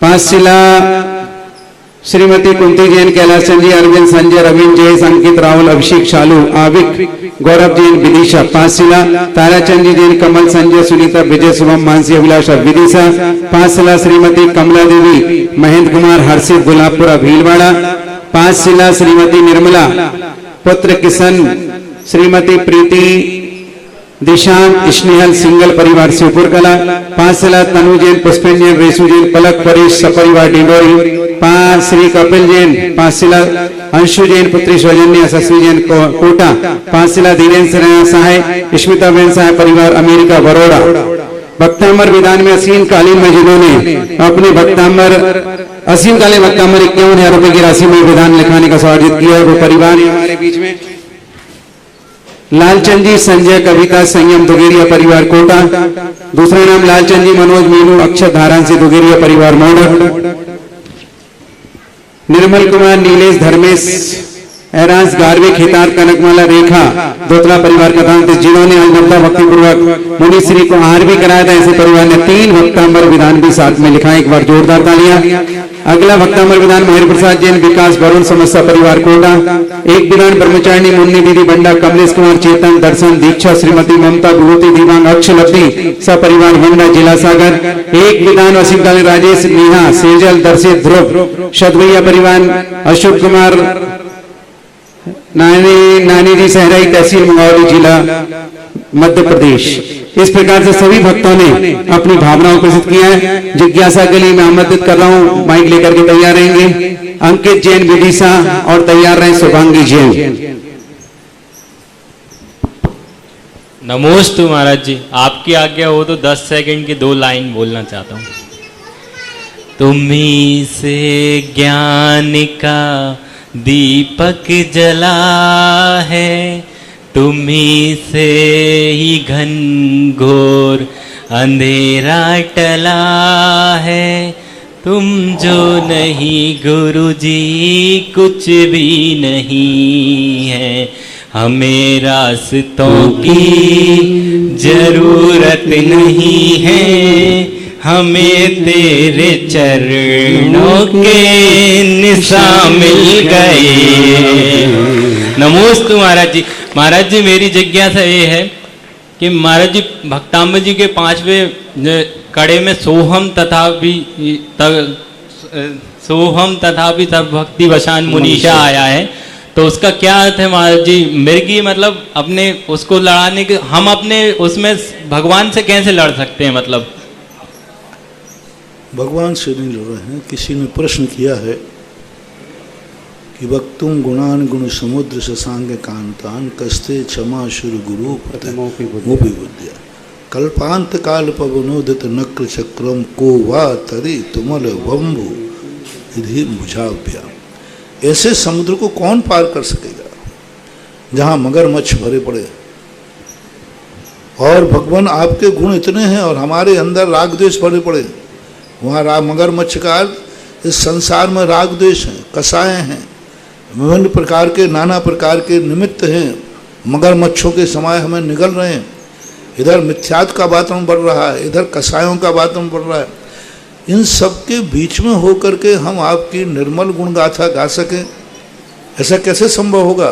5 शिला श्रीमती कुंती जैन, कैलाश चंद जी, अरविंद, संजय, रविंद्र, जयेश, अंकित, राहुल, अभिषेक, शालू, आविक, गौरव जैन विदिशा, 5 शिला ताराचंद जी जैन, कमल, संजय, सुनीता, विजय, शुभम, मानसी, अभिलाषा विदिशा, 5 शिला श्रीमती कमला देवी, महेंद्र कुमार, हर्षित, गुलाबपुरा भीलवाड़ा, 5 शिला श्रीमती निर्मला, पुत्र किशन, श्रीमती प्रीति, दिशांत, स्नेहल, सिंगल परिवार शिवपुर कला, 5 शिला तनु जैन, पुष्पेन जैन, रेशु जैन, पलक परेश सपरिवार डिंडोरी, 5 श्री कपिल जैन, 5 शिला अंशु जैन, पुत्री सौजन्य, शशि जैन कोटा, 5 शिला धीरेन्द्र सहाय, स्मिता बेन सहाय परिवार अमेरिका बड़ौदा। भक्तांबर विधान में असीमकालीन में जिन्होंने अपने असीमकालीन भक्तांबर 51,000 रुपए की राशि में विधान लिखाने का स्वागत किया है, वो परिवार हमारे बीच में। लालचंद जी, संजय, कविता, संयम, दुगेरिया परिवार कोटा, दूसरा नाम लालचंद जी, मनोज, मीनू, अक्षत, धारण से दुगेरिया परिवार मोड़, निर्मल कुमार, नीलेश, धर्मेश, एरांस, गार्विक, हितार, कनकमाला, रेखा, दोतला परिवार का दान थे, जिन्होंने अलमता भक्ति पूर्वक मुनिश्री को आहार भी कराया था। ऐसे परिवार ने 3 भक्तांबर विधान भी साथ में लिखा। एक बार जोरदार तालियां। अगला भक्तांबर विधान महेंद्र प्रसाद जैन, विकास, वरुण, समस्या परिवार कोटा। एक विधान ब्रह्मचारिणी मुन्नी दीदी बंडा, कमलेश कुमार, चेतन, दर्शन, दीक्षा, श्रीमती ममता, विभूति, दिवांग, अक्षलब्धि सपरिवार होंडा जिला सागर। एक विधान असीमकालीन राजेश, नेहा, सेजल, दर्शित, ध्रुव, शतभैया परिवार, अशोक कुमार, नानी जी, सहराई तहसील, मंगौली जिला मध्य प्रदेश। इस प्रकार से सभी भक्तों ने अपनी भावनाओं को सिद्ध किया है। जिज्ञासा के लिए मैं आमंत्रित कर रहा हूं, माइक लेकर के तैयार रहेंगे अंकित जैन विदिशा और तैयार रहे शुभांगी जैन। नमोस्तु महाराज जी, आपकी आज्ञा हो तो 10 सेकंड की 2 लाइन बोलना चाहता हूँ। तुम्ही से ज्ञान का दीपक जला है, तुम्ही से ही घनघोर अंधेरा टला है। तुम जो नहीं गुरु जी कुछ भी नहीं है, हमें रास्तों की जरूरत नहीं है, हमें तेरे चरणों के निशान मिल गए। नमोस्तु महाराज जी। महाराज जी मेरी जिज्ञासा ये है कि महाराज जी भक्तांबर जी के 5वें कड़े में सोहम तथापि सब भक्ति वशान मुनीषा आया है, तो उसका क्या अर्थ है महाराज जी? मिर्गी मतलब अपने उसको लड़ाने के, हम अपने उसमें भगवान से कैसे लड़ सकते हैं? मतलब भगवान से नहीं लड़ रहे हैं। किसी ने प्रश्न किया है कि वक्तुम गुणान गुण समुद्र शशांक कांतान कस्ते क्षमा शुर गुरु मोपि बुद्धिया कल्पांत काल पवनोदित नक्र चक्रम को वा तरी तुमल बम्बु इधि मुझाभ्याम। ऐसे समुद्र को कौन पार कर सकेगा जहां मगरमच्छ भरे पड़े? और भगवान आपके गुण इतने हैं और हमारे अंदर राग द्वेष भरे पड़े। वहाँ मगरमच्छ का इस संसार में राग द्वेष हैं, कसाएं हैं, विभिन्न प्रकार के नाना प्रकार के निमित्त हैं, मगरमच्छों के समय हमें निगल रहे हैं। इधर मिथ्यात्व का वातावरण बढ़ रहा है, इधर कसायों का वातावरण बढ़ रहा है। इन सब के बीच में होकर के हम आपकी निर्मल गुण गाथा गा सकें, ऐसा कैसे संभव होगा?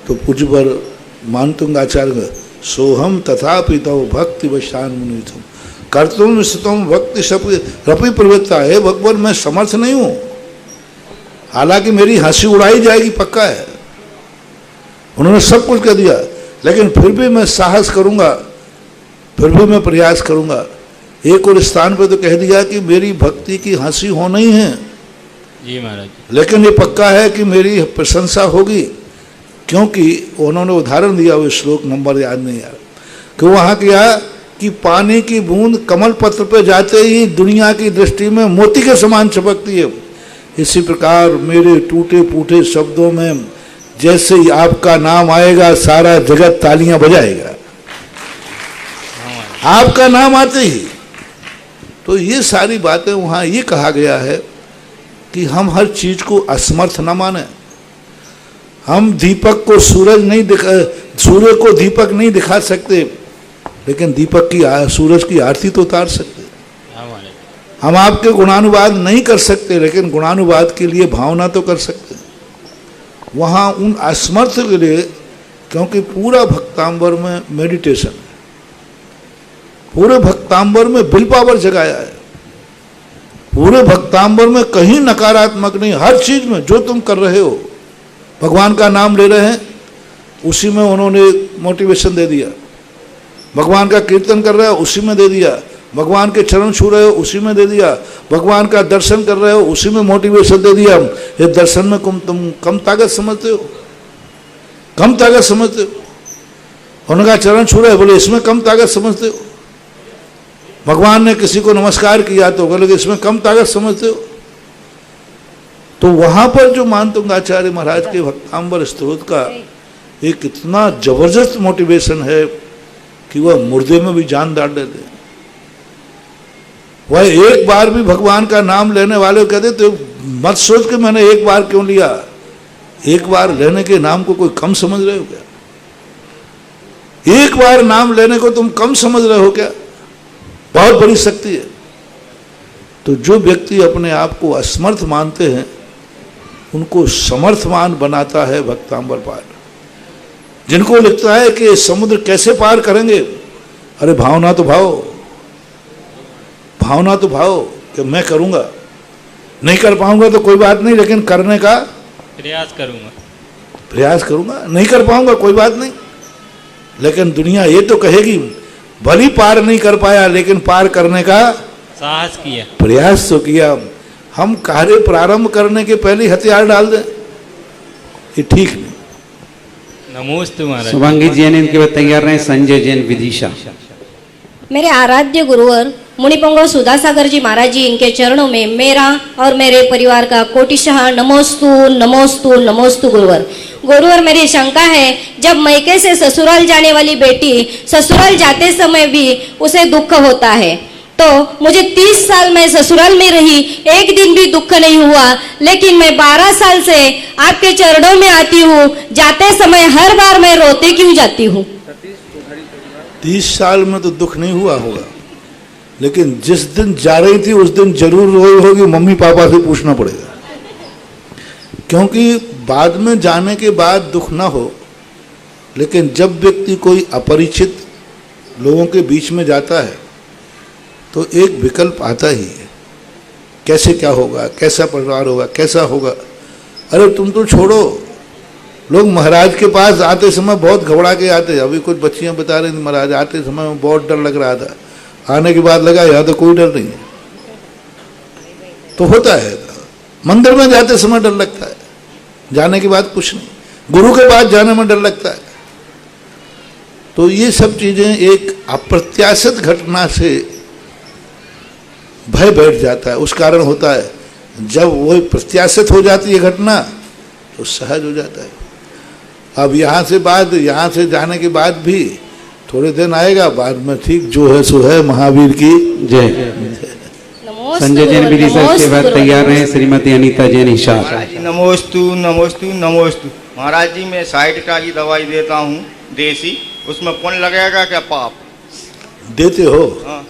तो पूज्यवर मानतुंग आचार्य सोहम तथापि तव भक्ति वशान मुनितम कर्तुम स्तुम भक्ति रपि प्रवृत्ता है। भगवान मैं समर्थ नहीं हूं, हालांकि मेरी हंसी उड़ाई जाएगी पक्का है, उन्होंने सब कुछ कह दिया, लेकिन फिर भी मैं साहस करूंगा, फिर भी मैं प्रयास करूंगा। एक और स्थान पे तो कह दिया कि मेरी भक्ति की हंसी होना ही है जी महाराज, लेकिन ये पक्का है कि मेरी प्रशंसा होगी, क्योंकि उन्होंने उदाहरण दिया, वो श्लोक नंबर याद नहीं यार, कि वहाँ क्या कि पानी की बूंद कमल पत्र पे जाते ही दुनिया की दृष्टि में मोती के समान चमकती है। इसी प्रकार मेरे टूटे फूटे शब्दों में जैसे ही आपका नाम आएगा सारा जगत तालियां बजाएगा, आपका नाम आते ही। तो ये सारी बातें वहाँ ये कहा गया है कि हम हर चीज को असमर्थ न माने। हम दीपक को सूर्य को दीपक नहीं दिखा सकते, लेकिन दीपक की सूरज की आरती तो उतार सकते। हम आपके गुणानुवाद नहीं कर सकते, लेकिन गुणानुवाद के लिए भावना तो कर सकते। वहाँ उन असमर्थ के लिए, क्योंकि पूरा भक्तांबर में मेडिटेशन है, पूरे भक्तांबर में विल पावर जगाया है, पूरे भक्तांबर में कहीं नकारात्मक नहीं। हर चीज में जो तुम कर रहे हो, भगवान का नाम ले रहे हैं, उसी में उन्होंने मोटिवेशन दे दिया। भगवान का कीर्तन कर रहे हो, उसी में दे दिया। भगवान के चरण छू रहे हो, उसी में दे दिया। भगवान का दर्शन कर रहे हो, उसी में मोटिवेशन दे दिया। ये दर्शन में तुम कम ताकत समझते हो, कम ताकत समझते हो। उनका चरण छू रहे हो, बोले इसमें कम ताकत समझते हो। भगवान ने किसी को नमस्कार किया तो बोले इसमें कम ताकत समझते हो। तो वहां पर जो मानतुंग आचार्य महाराज के भक्तांबर स्तोत्र का एक इतना जबरदस्त मोटिवेशन है कि वह मुर्दे में भी जान डाल देते हैं। वह एक बार भी भगवान का नाम लेने वाले कहते तो मत सोच के मैंने एक बार क्यों लिया। एक बार लेने के नाम को कोई कम समझ रहे हो क्या? एक बार नाम लेने को तुम कम समझ रहे हो क्या? बहुत बड़ी शक्ति है। तो जो व्यक्ति अपने आप को असमर्थ मानते हैं, उनको समर्थमान बनाता है भक्तांबर पार। जिनको लगता है कि समुद्र कैसे पार करेंगे, अरे भावना तो भाव, भावना तो भाव कि मैं करूंगा, नहीं कर पाऊंगा तो कोई बात नहीं, लेकिन करने का प्रयास करूंगा, प्रयास करूंगा। नहीं कर पाऊंगा कोई बात नहीं, लेकिन दुनिया ये तो कहेगी भली पार नहीं कर पाया, लेकिन पार करने का साहस किया, प्रयास तो किया। हम कार्य प्रारंभ करने के पहले हथियार डाल दें, ये ठीक नहीं। नमोस्तु महाराज। शुभांगी जैन, इनके बाद तैयार रहे संजय जैन विदिशा। मेरे आराध्य गुरुवर मुनिपुंगव सुधासागर जी महाराज जी, इनके चरणों में मेरा और मेरे परिवार का कोटिशः नमोस्तु नमोस्तु नमोस्तु गुरुवर। गुरुवर, मेरी शंका है, जब मैके से ससुराल जाने वाली बेटी ससुराल जाते समय भी उसे दुख होता है, तो मुझे 30 साल मैं ससुराल में रही, एक दिन भी दुख नहीं हुआ, लेकिन मैं 12 साल से आपके चरणों में आती हूँ, जाते समय हर बार मैं रोते क्यों जाती हूँ? 30 साल में तो दुख नहीं हुआ होगा, लेकिन जिस दिन जा रही थी उस दिन जरूर रोई होगी, मम्मी पापा से पूछना पड़ेगा। क्योंकि बाद में जाने के बाद दुख ना हो, लेकिन जब व्यक्ति कोई अपरिचित लोगों के बीच में जाता है तो एक विकल्प आता ही है, कैसे क्या होगा, कैसा परिवार होगा, कैसा होगा। अरे तुम तो छोड़ो, लोग महाराज के पास आते समय बहुत घबरा के आते। अभी कुछ बच्चियां बता रही थी, महाराज आते समय में बहुत डर लग रहा था, आने के बाद लगा यहाँ तो कोई डर नहीं है। तो होता है, मंदिर में जाते समय डर लगता है, जाने के बाद कुछ नहीं, गुरु के पास जाने में डर लगता है। तो ये सब चीजें एक अप्रत्याशित घटना से भय बैठ जाता है, उस कारण होता है। जब वो प्रत्याशित हो जाती है घटना तो सहज हो जाता है। अब यहाँ से जाने के बाद भी थोड़े दिन आएगा, बाद में ठीक जो है सो है। महावीर की जय। संजय जैन विदिशा, इसके बाद तैयार रहे श्रीमती अनीता जैन हिसार। महाराज जी नमोस्तु नमोस्तु नमोस्तु। महाराज जी, मैं साइड का की दवाई देता हूँ देसी, उसमें पुण्य लगेगा क्या पाप? देते हो? हाँ।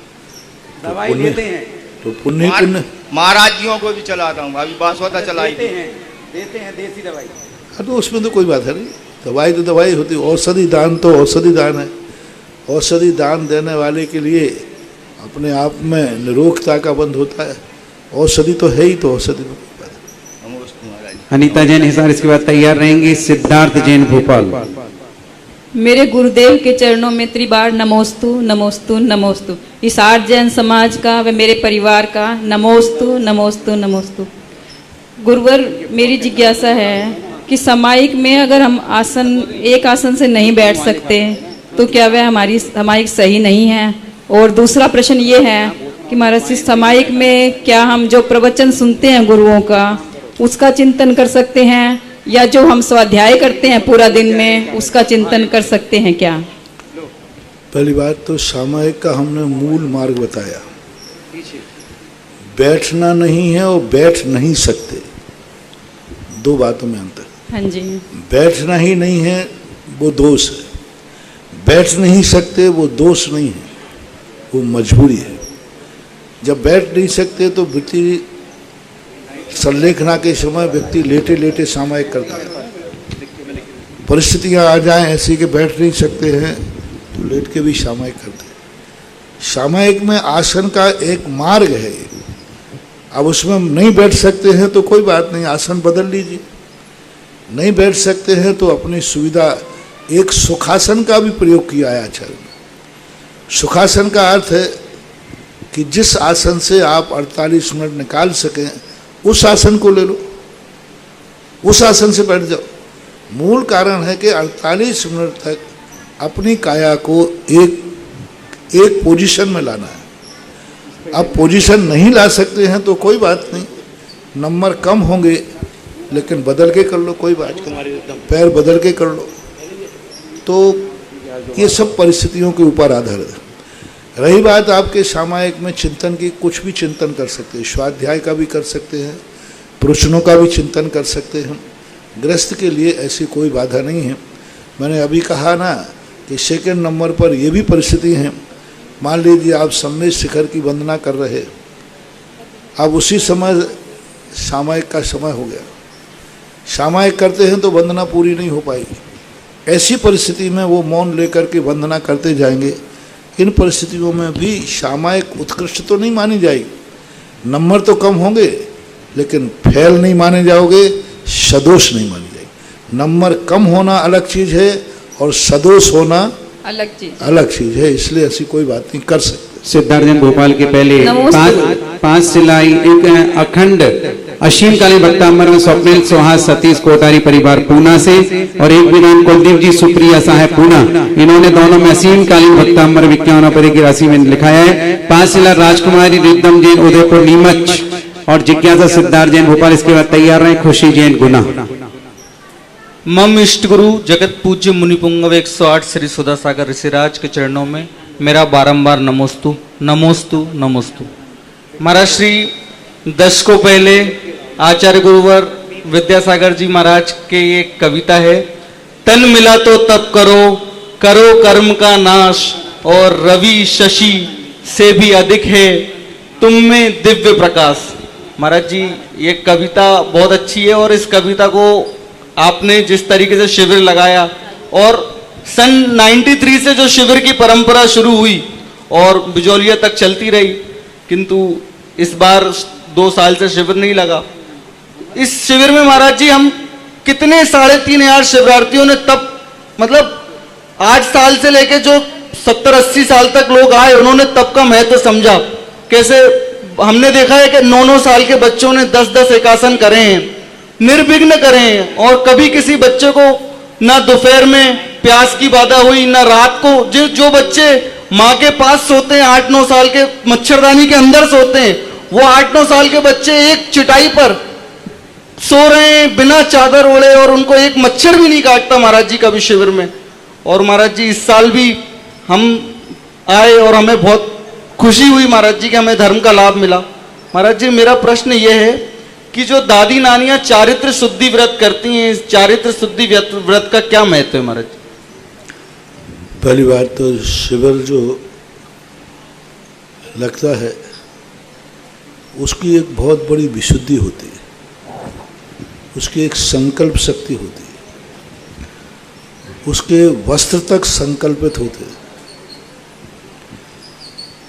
दवाई देते हैं तो पुण्य पुण्य महाराज जियों को भी चलाता हूँ, अभी बासवता चलाई थी। देते हैं देसी दवाई। हाँ, तो उसमें तो कोई बात है नहीं, दवाई तो दवाई होती है। औषधि दान तो औषधि दान है। औषधि दान देने वाले के लिए अपने आप में निरोगता का बंध होता है। औषधि तो है ही, तो औषधि में कोई बात है। नमोस्तु महाराज। अनीता जैन हिसार, इसके बाद तैयार रहेंगे सिद्धार्थ जैन भोपाल। मेरे गुरुदेव के चरणों में त्रिबार नमोस्तु नमोस्तु नमोस्तु। हिसार जैन समाज का व मेरे परिवार का नमोस्तु नमोस्तु नमोस्तु। गुरुवर, मेरी जिज्ञासा है कि सामायिक में अगर हम एक आसन से नहीं बैठ सकते तो क्या वह हमारी सामायिक सही नहीं है? और दूसरा प्रश्न ये है कि महाराज, सामायिक में क्या हम जो प्रवचन सुनते हैं गुरुओं का, उसका चिंतन कर सकते हैं, या जो हम स्वाध्याय करते हैं पूरा दिन में उसका चिंतन कर सकते हैं क्या? पहली बात तो सामायिक का हमने मूल मार्ग बताया, बैठना नहीं है और बैठ नहीं सकते, दो बातों में अंतर। हाँ जी। बैठना ही नहीं है वो दोष है, बैठ नहीं सकते वो दोष नहीं है, वो मजबूरी है। जब बैठ नहीं सकते तो व्यक्ति संलेखना के समय व्यक्ति लेटे लेटे सामायिक करता है। परिस्थितियां आ जाएं ऐसी कि बैठ नहीं सकते हैं तो लेट के भी सामायिक करते हैं। सामायिक में आसन का एक मार्ग है। अब उसमें नहीं बैठ सकते हैं तो कोई बात नहीं, आसन बदल लीजिए। नहीं बैठ सकते हैं तो अपनी सुविधा, एक सुखासन का भी प्रयोग किया है आचार्य ने। सुखासन का अर्थ है कि जिस आसन से आप 48 मिनट निकाल सकें उस आसन को ले लो, उस आसन से बैठ जाओ। मूल कारण है कि 48 मिनट तक अपनी काया को एक पोजीशन में लाना है। अब पोजीशन नहीं ला सकते हैं तो कोई बात नहीं, नंबर कम होंगे लेकिन बदल के कर लो, कोई बात नहीं, पैर बदल के कर लो। तो ये सब परिस्थितियों के ऊपर आधारित है। रही बात आपके सामायिक में चिंतन की, कुछ भी चिंतन कर सकते हैं, स्वाध्याय का भी कर सकते हैं, प्रश्नों का भी चिंतन कर सकते हैं। गृहस्थ के लिए ऐसी कोई बाधा नहीं है। मैंने अभी कहा ना कि सेकंड नंबर पर ये भी परिस्थिति है, मान लीजिए आप सम्मेद शिखर की वंदना कर रहे, अब उसी समय सामायिक का समय हो गया, सामायिक करते हैं तो वंदना पूरी नहीं हो पाएगी। ऐसी परिस्थिति में वो मौन लेकर के वंदना करते जाएंगे। इन परिस्थितियों में भी सामायिक उत्कृष्ट तो नहीं मानी जाएगी, नंबर तो कम होंगे लेकिन फेल नहीं माने जाओगे, सदोष नहीं मानी जाएगी। नंबर कम होना अलग चीज है और सदोष होना अलग चीज है, इसलिए ऐसी कोई बात नहीं कर सकते। सिद्धार्थ जैन भोपाल के पहले पांच सिलाई, एक अखंड असीमकालीन भक्तांबर में स्वप्निल सुहास सतीश कोटारी परिवार पूना से और एक विधान कुलदीप जी सुप्रिया साहेब पूना, इन्होंने दोनों में असीमकालीन भक्तांबर 51 रुपए की राशि में लिखाया है। 5 राजकुमारी रिद्धम जैन उदयपुर नीमच और जिज्ञासा सिद्धार्थ जैन भोपाल। इसके बाद तैयार रहे खुशी जैन गुना। मम इष्ट गुरु जगत पूज्य मुनि पुंगव 108 श्री सुधा सागर ऋषिराज के चरणों में मेरा बारंबार नमोस्तु नमोस्तु नमोस्तु। महाराज श्री दशकों पहले आचार्य गुरुवर विद्यासागर जी महाराज के एक कविता है, तन मिला तो तप करो, करो कर्म का नाश, और रवि शशि से भी अधिक है तुम में दिव्य प्रकाश। महाराज जी ये कविता बहुत अच्छी है और इस कविता को आपने जिस तरीके से शिविर लगाया और सन 93 से जो शिविर की परंपरा शुरू हुई और बिजौलिया तक चलती रही, किंतु इस बार 2 साल से शिविर नहीं लगा। इस शिविर में महाराज जी हम कितने 3500 शिविरार्थियों ने तब मतलब 8 साल से लेके जो 70-80 साल तक लोग आए उन्होंने तब का महत्व समझा। कैसे हमने देखा है कि 9-9 साल के बच्चों ने 10-10 एकासन करे हैं, निर्विघ्न करे हैं, और कभी किसी बच्चे को ना दोपहर में प्यास की बाधा हुई ना रात को। जो बच्चे माँ के पास सोते हैं 8-9 साल के, मच्छरदानी के अंदर सोते हैं, वो 8-9 साल के बच्चे एक चटाई पर सो रहे हैं बिना चादर ओढ़े और उनको एक मच्छर भी नहीं काटता महाराज जी कभी शिविर में। और महाराज जी इस साल भी हम आए और हमें बहुत खुशी हुई महाराज जी कि हमें धर्म का लाभ मिला। महाराज जी मेरा प्रश्न यह है कि जो दादी नानियां चारित्र शुद्धि व्रत करती हैं, इस चारित्र शुद्धि व्रत का क्या महत्व है महाराज जी? पहली बात तो शिविर जो लगता है उसकी एक बहुत बड़ी विशुद्धि होती है, उसकी एक संकल्प शक्ति होती है, उसके वस्त्र तक संकल्पित होते हैं।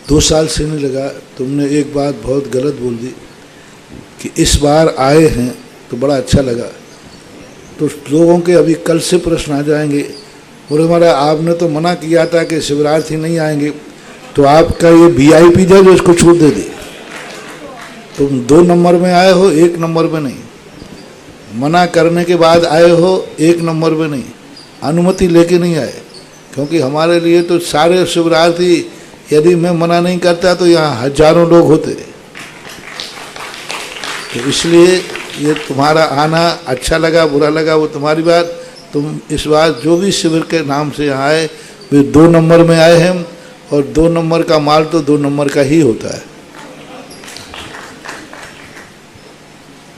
2 साल से नहीं लगा। तुमने एक बात बहुत गलत बोल दी कि इस बार आए हैं तो बड़ा अच्छा लगा, तो लोगों के अभी कल से प्रश्न आ जाएंगे, बोले हमारा आपने तो मना किया था कि शिवरार्थी नहीं आएंगे, तो आपका ये VIP जो इसको छूट दे दी। तुम 2 नंबर में आए हो, 1 नंबर में नहीं। मना करने के बाद आए हो, 1 नंबर में नहीं, अनुमति लेके नहीं आए। क्योंकि हमारे लिए तो सारे शिवरार्थी, यदि मैं मना नहीं करता तो यहाँ हजारों लोग होते। तो इसलिए ये तुम्हारा आना अच्छा लगा बुरा लगा वो तुम्हारी बात। तुम इस बार जो भी शिविर के नाम से यहाँ आए वे 2 नंबर में आए हैं, और 2 नंबर का माल तो 2 नंबर का ही होता है।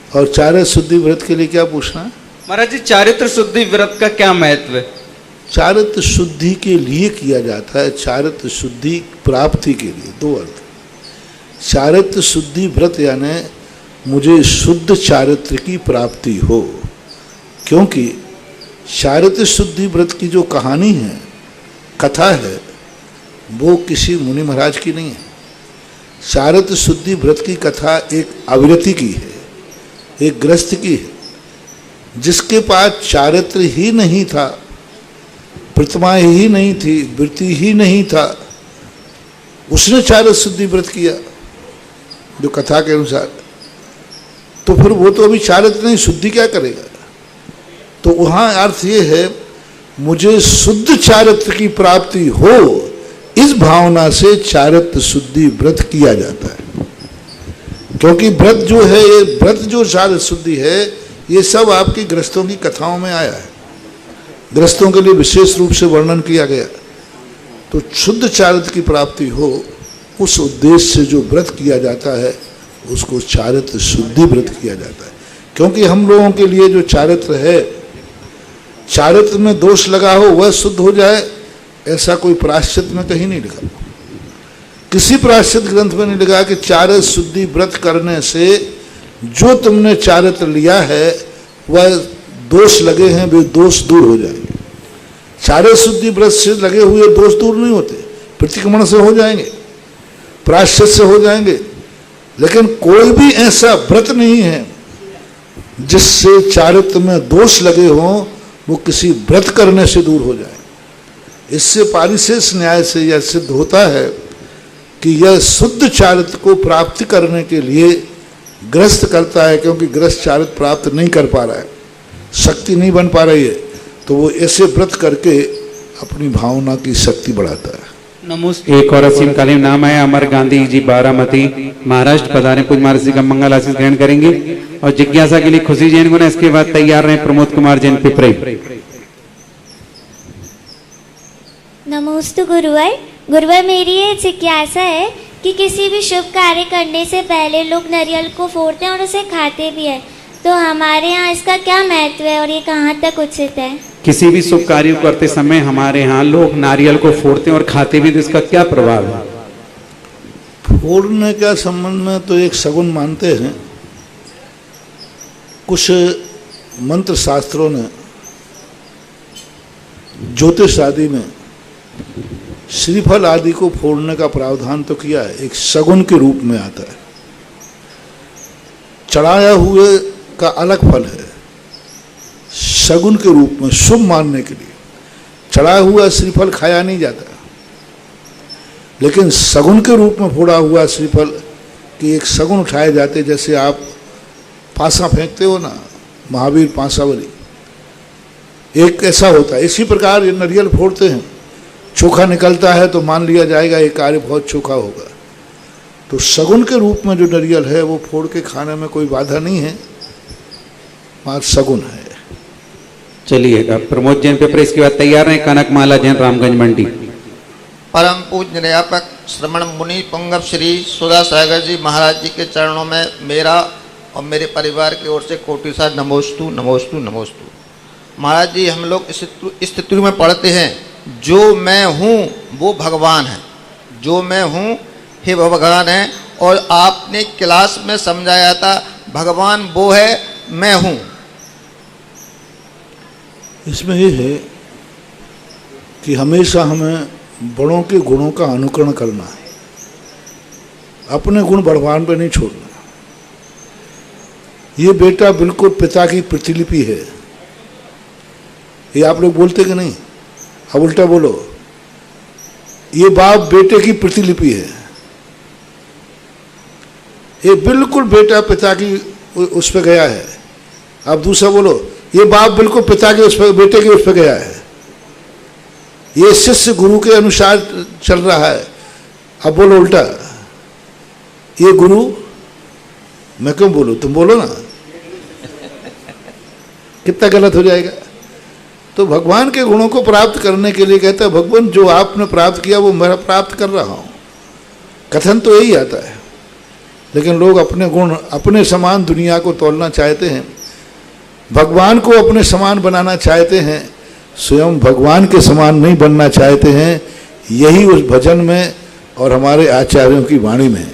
और चारित्र शुद्धि व्रत के लिए क्या पूछना है महाराज जी? चारित्र शुद्धि व्रत का क्या महत्व है? चारित्र शुद्धि के लिए किया जाता है, चारित्र शुद्धि प्राप्ति के लिए। 2 अर्थ। चारित्र शुद्धि व्रत यानी मुझे शुद्ध चारित्र की प्राप्ति हो, क्योंकि चारित्र शुद्धि व्रत की जो कहानी है, कथा है, वो किसी मुनि महाराज की नहीं है। चारित्र शुद्धि व्रत की कथा एक अविरति की है, एक गृहस्थ की है, जिसके पास चारित्र ही नहीं था, प्रतिमाएं ही नहीं थी, वृत्ति ही नहीं था, उसने चारित्र शुद्धि व्रत किया जो कथा के अनुसार। तो फिर वो तो अभी चारित्र नहीं, शुद्धि क्या करेगा? तो वहाँ अर्थ ये है मुझे शुद्ध चारित्र की प्राप्ति हो, इस भावना से चारित्र शुद्धि व्रत किया जाता है। क्योंकि व्रत जो है, ये व्रत जो चारित्र शुद्धि है, ये सब आपकी गृहस्थों की कथाओं में आया है, गृहस्थों के लिए विशेष रूप से वर्णन किया गया। तो शुद्ध चारित्र की प्राप्ति हो, उस उद्देश्य से जो व्रत किया जाता है उसको चारित्र शुद्धि व्रत किया जाता है। क्योंकि हम लोगों के लिए जो चारित्र है, चारित्र में दोष लगा हो वह शुद्ध हो जाए, ऐसा कोई प्रायश्चित में कहीं नहीं लिखा। किसी प्रायश्चित ग्रंथ में नहीं लिखा कि चारित्र शुद्धि व्रत करने से जो तुमने चारित्र लिया है वह दोष लगे हैं वे दोष दूर हो जाएंगे। चारित्र शुद्धि व्रत से लगे हुए दोष दूर नहीं होते, प्रतिक्रमण से हो जाएंगे, प्रायश्चित से हो जाएंगे। लेकिन कोई भी ऐसा व्रत नहीं है जिससे चारित्र में दोष लगे हों, वो किसी व्रत करने से दूर हो जाए। इससे पारिशेष न्याय से यह सिद्ध होता है कि यह शुद्ध चारित्र को प्राप्त करने के लिए ग्रस्त करता है, क्योंकि ग्रस्त चारित्र प्राप्त नहीं कर पा रहा है, शक्ति नहीं बन पा रही है, तो वो ऐसे व्रत करके अपनी भावना की शक्ति बढ़ाता है। एक और असीमकालीन नाम है अमर गांधी जी बारामती महाराष्ट्र पधारे। पूज्य महाराज जी का मंगल आशीष ग्रहण करेंगे और जिज्ञासा के लिए खुशी जैन गुना, इसके बाद तैयार रहे प्रमोद कुमार जैन पिपरे। नमोस्तु गुरुवर। गुरुवर, मेरी ये जिज्ञासा है कि किसी भी शुभ कार्य करने से पहले लोग नारियल को फोड़ते हैं और उसे खाते भी हैं, तो हमारे यहाँ इसका क्या महत्व है और ये कहाँ तक उचित है? किसी भी शुभ कार्य करते समय हमारे यहाँ लोग नारियल को फोड़ते हैं और खाते भी, तो इसका क्या प्रभाव है? फोड़ने का संबंध में तो एक शगुन मानते हैं। कुछ मंत्र शास्त्रों ने ज्योतिष आदि में श्रीफल आदि को फोड़ने का प्रावधान तो किया है, एक शगुन के रूप में आता है। चढ़ाया हुए का अलग फल है, शगुन के रूप में शुभ मानने के लिए चढ़ाया हुआ श्रीफल खाया नहीं जाता, लेकिन शगुन के रूप में फोड़ा हुआ श्रीफल की एक शगुन उठाए जाते। जैसे आप पासा फेंकते हो ना, महावीर पासावली, एक ऐसा होता है। इसी प्रकार ये नारियल फोड़ते हैं, चोखा निकलता है तो मान लिया जाएगा ये कार्य बहुत चोखा होगा। तो शगुन के रूप में जो नारियल है वो फोड़ के खाने में कोई बाधा नहीं है, मात्र शगुन है। चलिएगा प्रमोद जैन पेपर, इसके बाद तैयार हैं कनकमाला जैन रामगंज मंडी। परम पूज्य निर्यापक श्रमण मुनि पुंगव श्री सुधा सागर जी महाराज जी के चरणों में मेरा और मेरे परिवार की ओर से कोटि सा नमोस्तु नमोस्तु नमोस्तु। महाराज जी, हम लोग इस स्थिति में पढ़ते हैं, जो मैं हूँ वो भगवान है, जो मैं हूँ हे भगवान है। और आपने क्लास में समझाया था भगवान वो है, मैं हूँ। इसमें ये है कि हमेशा हमें बड़ों के गुणों का अनुकरण करना है, अपने गुण बढ़वान पे नहीं छोड़ना। ये बेटा बिल्कुल पिता की प्रतिलिपि है, ये आप लोग बोलते कि नहीं? अब उल्टा बोलो, ये बाप बेटे की प्रतिलिपि है। ये बिल्कुल बेटा पिता की उस पर गया है। अब दूसरा बोलो, ये बाप बिल्कुल पिता के उस पर, बेटे के उस पर गया है। ये शिष्य गुरु के अनुसार चल रहा है। अब बोलो उल्टा, ये गुरु, मैं क्यों बोलूं, तुम बोलो ना, कितना गलत हो जाएगा। तो भगवान के गुणों को प्राप्त करने के लिए कहता है भगवान जो आपने प्राप्त किया वो मैं प्राप्त कर रहा हूं। कथन तो यही आता है, लेकिन लोग अपने गुण अपने समान दुनिया को तोलना चाहते हैं, भगवान को अपने समान बनाना चाहते हैं, स्वयं भगवान के समान नहीं बनना चाहते हैं। यही उस भजन में और हमारे आचार्यों की वाणी में है।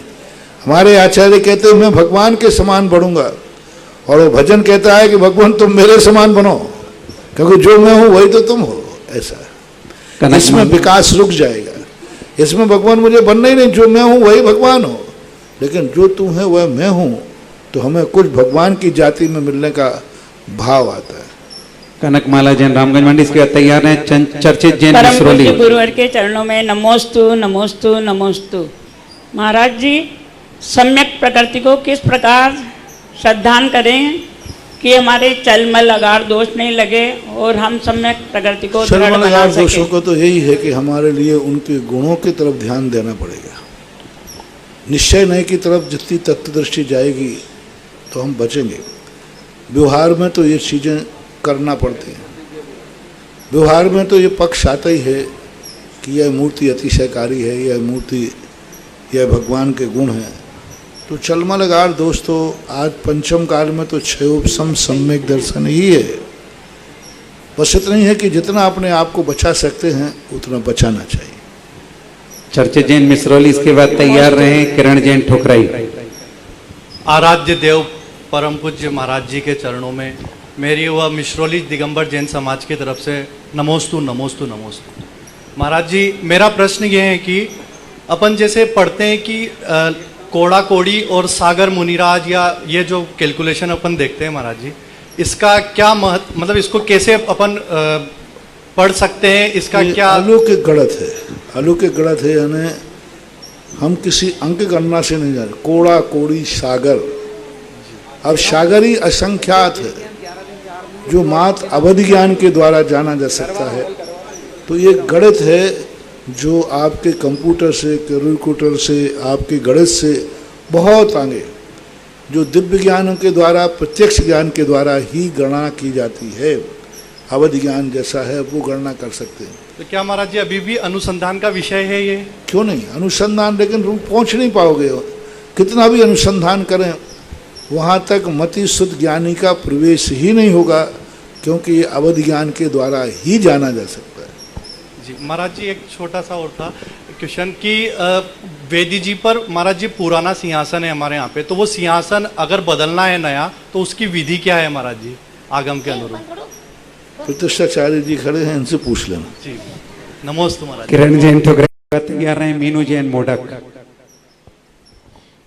हमारे आचार्य कहते हैं मैं भगवान के समान बढ़ूंगा, और वो भजन कहता है कि भगवान तुम मेरे समान बनो, क्योंकि जो मैं हूं वही तो तुम हो। ऐसा इसमें विकास रुक जाएगा। इसमें भगवान मुझे बनना ही नहीं, जो मैं हूं वही भगवान हो, लेकिन जो तू है वह मैं हूं, तो हमें कुछ भगवान की जाति में मिलने का भाव आता है। कनकमाला जैन रामगंज मंडी, इसके बाद तैयार हैं चर्चित जैन परम मिश्रोली। पूज्य गुरुवर के चरणों में नमोस्तु नमोस्तु नमोस्तु। महाराज जी, सम्यक प्रकृति को किस प्रकार श्रद्धान करें कि हमारे चलमल अगार दोष नहीं लगे और हम सम्यक प्रकृति को दृढ़ बना चलमल सकें। दोषों को तो यही है कि हमारे लिए उनके गुणों की तरफ ध्यान देना पड़ेगा। निश्चय नहीं की तरफ जितनी तत्वदृष्टि जाएगी तो हम बचेंगे। व्यवहार में तो ये चीज़ें करना पड़ती हैं। व्यवहार में तो ये पक्ष आता ही है कि यह मूर्ति अतिशयकारी है, यह मूर्ति, यह भगवान के गुण हैं। तो चलमलगार दोस्तों, आज पंचम काल में तो क्षयोपम सम्यक दर्शन ही है। बस इतना ही है कि जितना अपने आप को बचा सकते हैं उतना बचाना चाहिए। चर्चित जैन मिश्रोली, इसके बाद तैयार रहे किरण जैन ठुकराई। आराध्य देव परम पूज्य महाराज जी के चरणों में मेरी वह मिश्रोली दिगंबर जैन समाज की तरफ से नमोस्तु नमोस्तु नमोस्तु। महाराज जी, मेरा प्रश्न ये है कि अपन जैसे पढ़ते हैं कि कोड़ा कोड़ी और सागर मुनिराज, या ये जो कैलकुलेशन अपन देखते हैं महाराज जी, इसका क्या महत्व, मतलब इसको कैसे अपन पढ़ सकते हैं, इसका क्या? अलौकिक गणित है, अलौकिक गणित है। यानी हम किसी अंक गणना से नहीं जा रहे। कोड़ा कोड़ी सागर अब सागरी असंख्यात है जो मात्र अवधि ज्ञान के द्वारा जाना जा सकता है। तो ये गणित है जो आपके कंप्यूटर से, कैलकुलेटर से, आपके गणित से बहुत आगे, जो दिव्य ज्ञानों के द्वारा, प्रत्यक्ष ज्ञान के द्वारा ही गणना की जाती है। अवधि ज्ञान जैसा है वो गणना कर सकते हैं। तो क्या महाराज जी अभी भी अनुसंधान का विषय है ये? क्यों नहीं, अनुसंधान, लेकिन तुम पहुंच नहीं पाओगे। कितना भी अनुसंधान करें वहाँ तक मति शुद्ध ज्ञानी का प्रवेश ही नहीं होगा, क्योंकि ये अवधि ज्ञान के द्वारा ही जाना जा सकता है। जी महाराज जी, एक छोटा सा और था क्वेश्चन कि वेदी जी पर महाराज जी पुराना सिंहासन है हमारे यहाँ पे, तो वो सिंहासन अगर बदलना है नया तो उसकी विधि क्या है महाराज जी आगम के अनुरूप? प्रतिष्ठाचार्य जी खड़े हैं, इनसे पूछ लेना। जी नमोस्तु महाराज। किरण जैन ठोकरे तैयार रहे, मीनू जैन मोडक।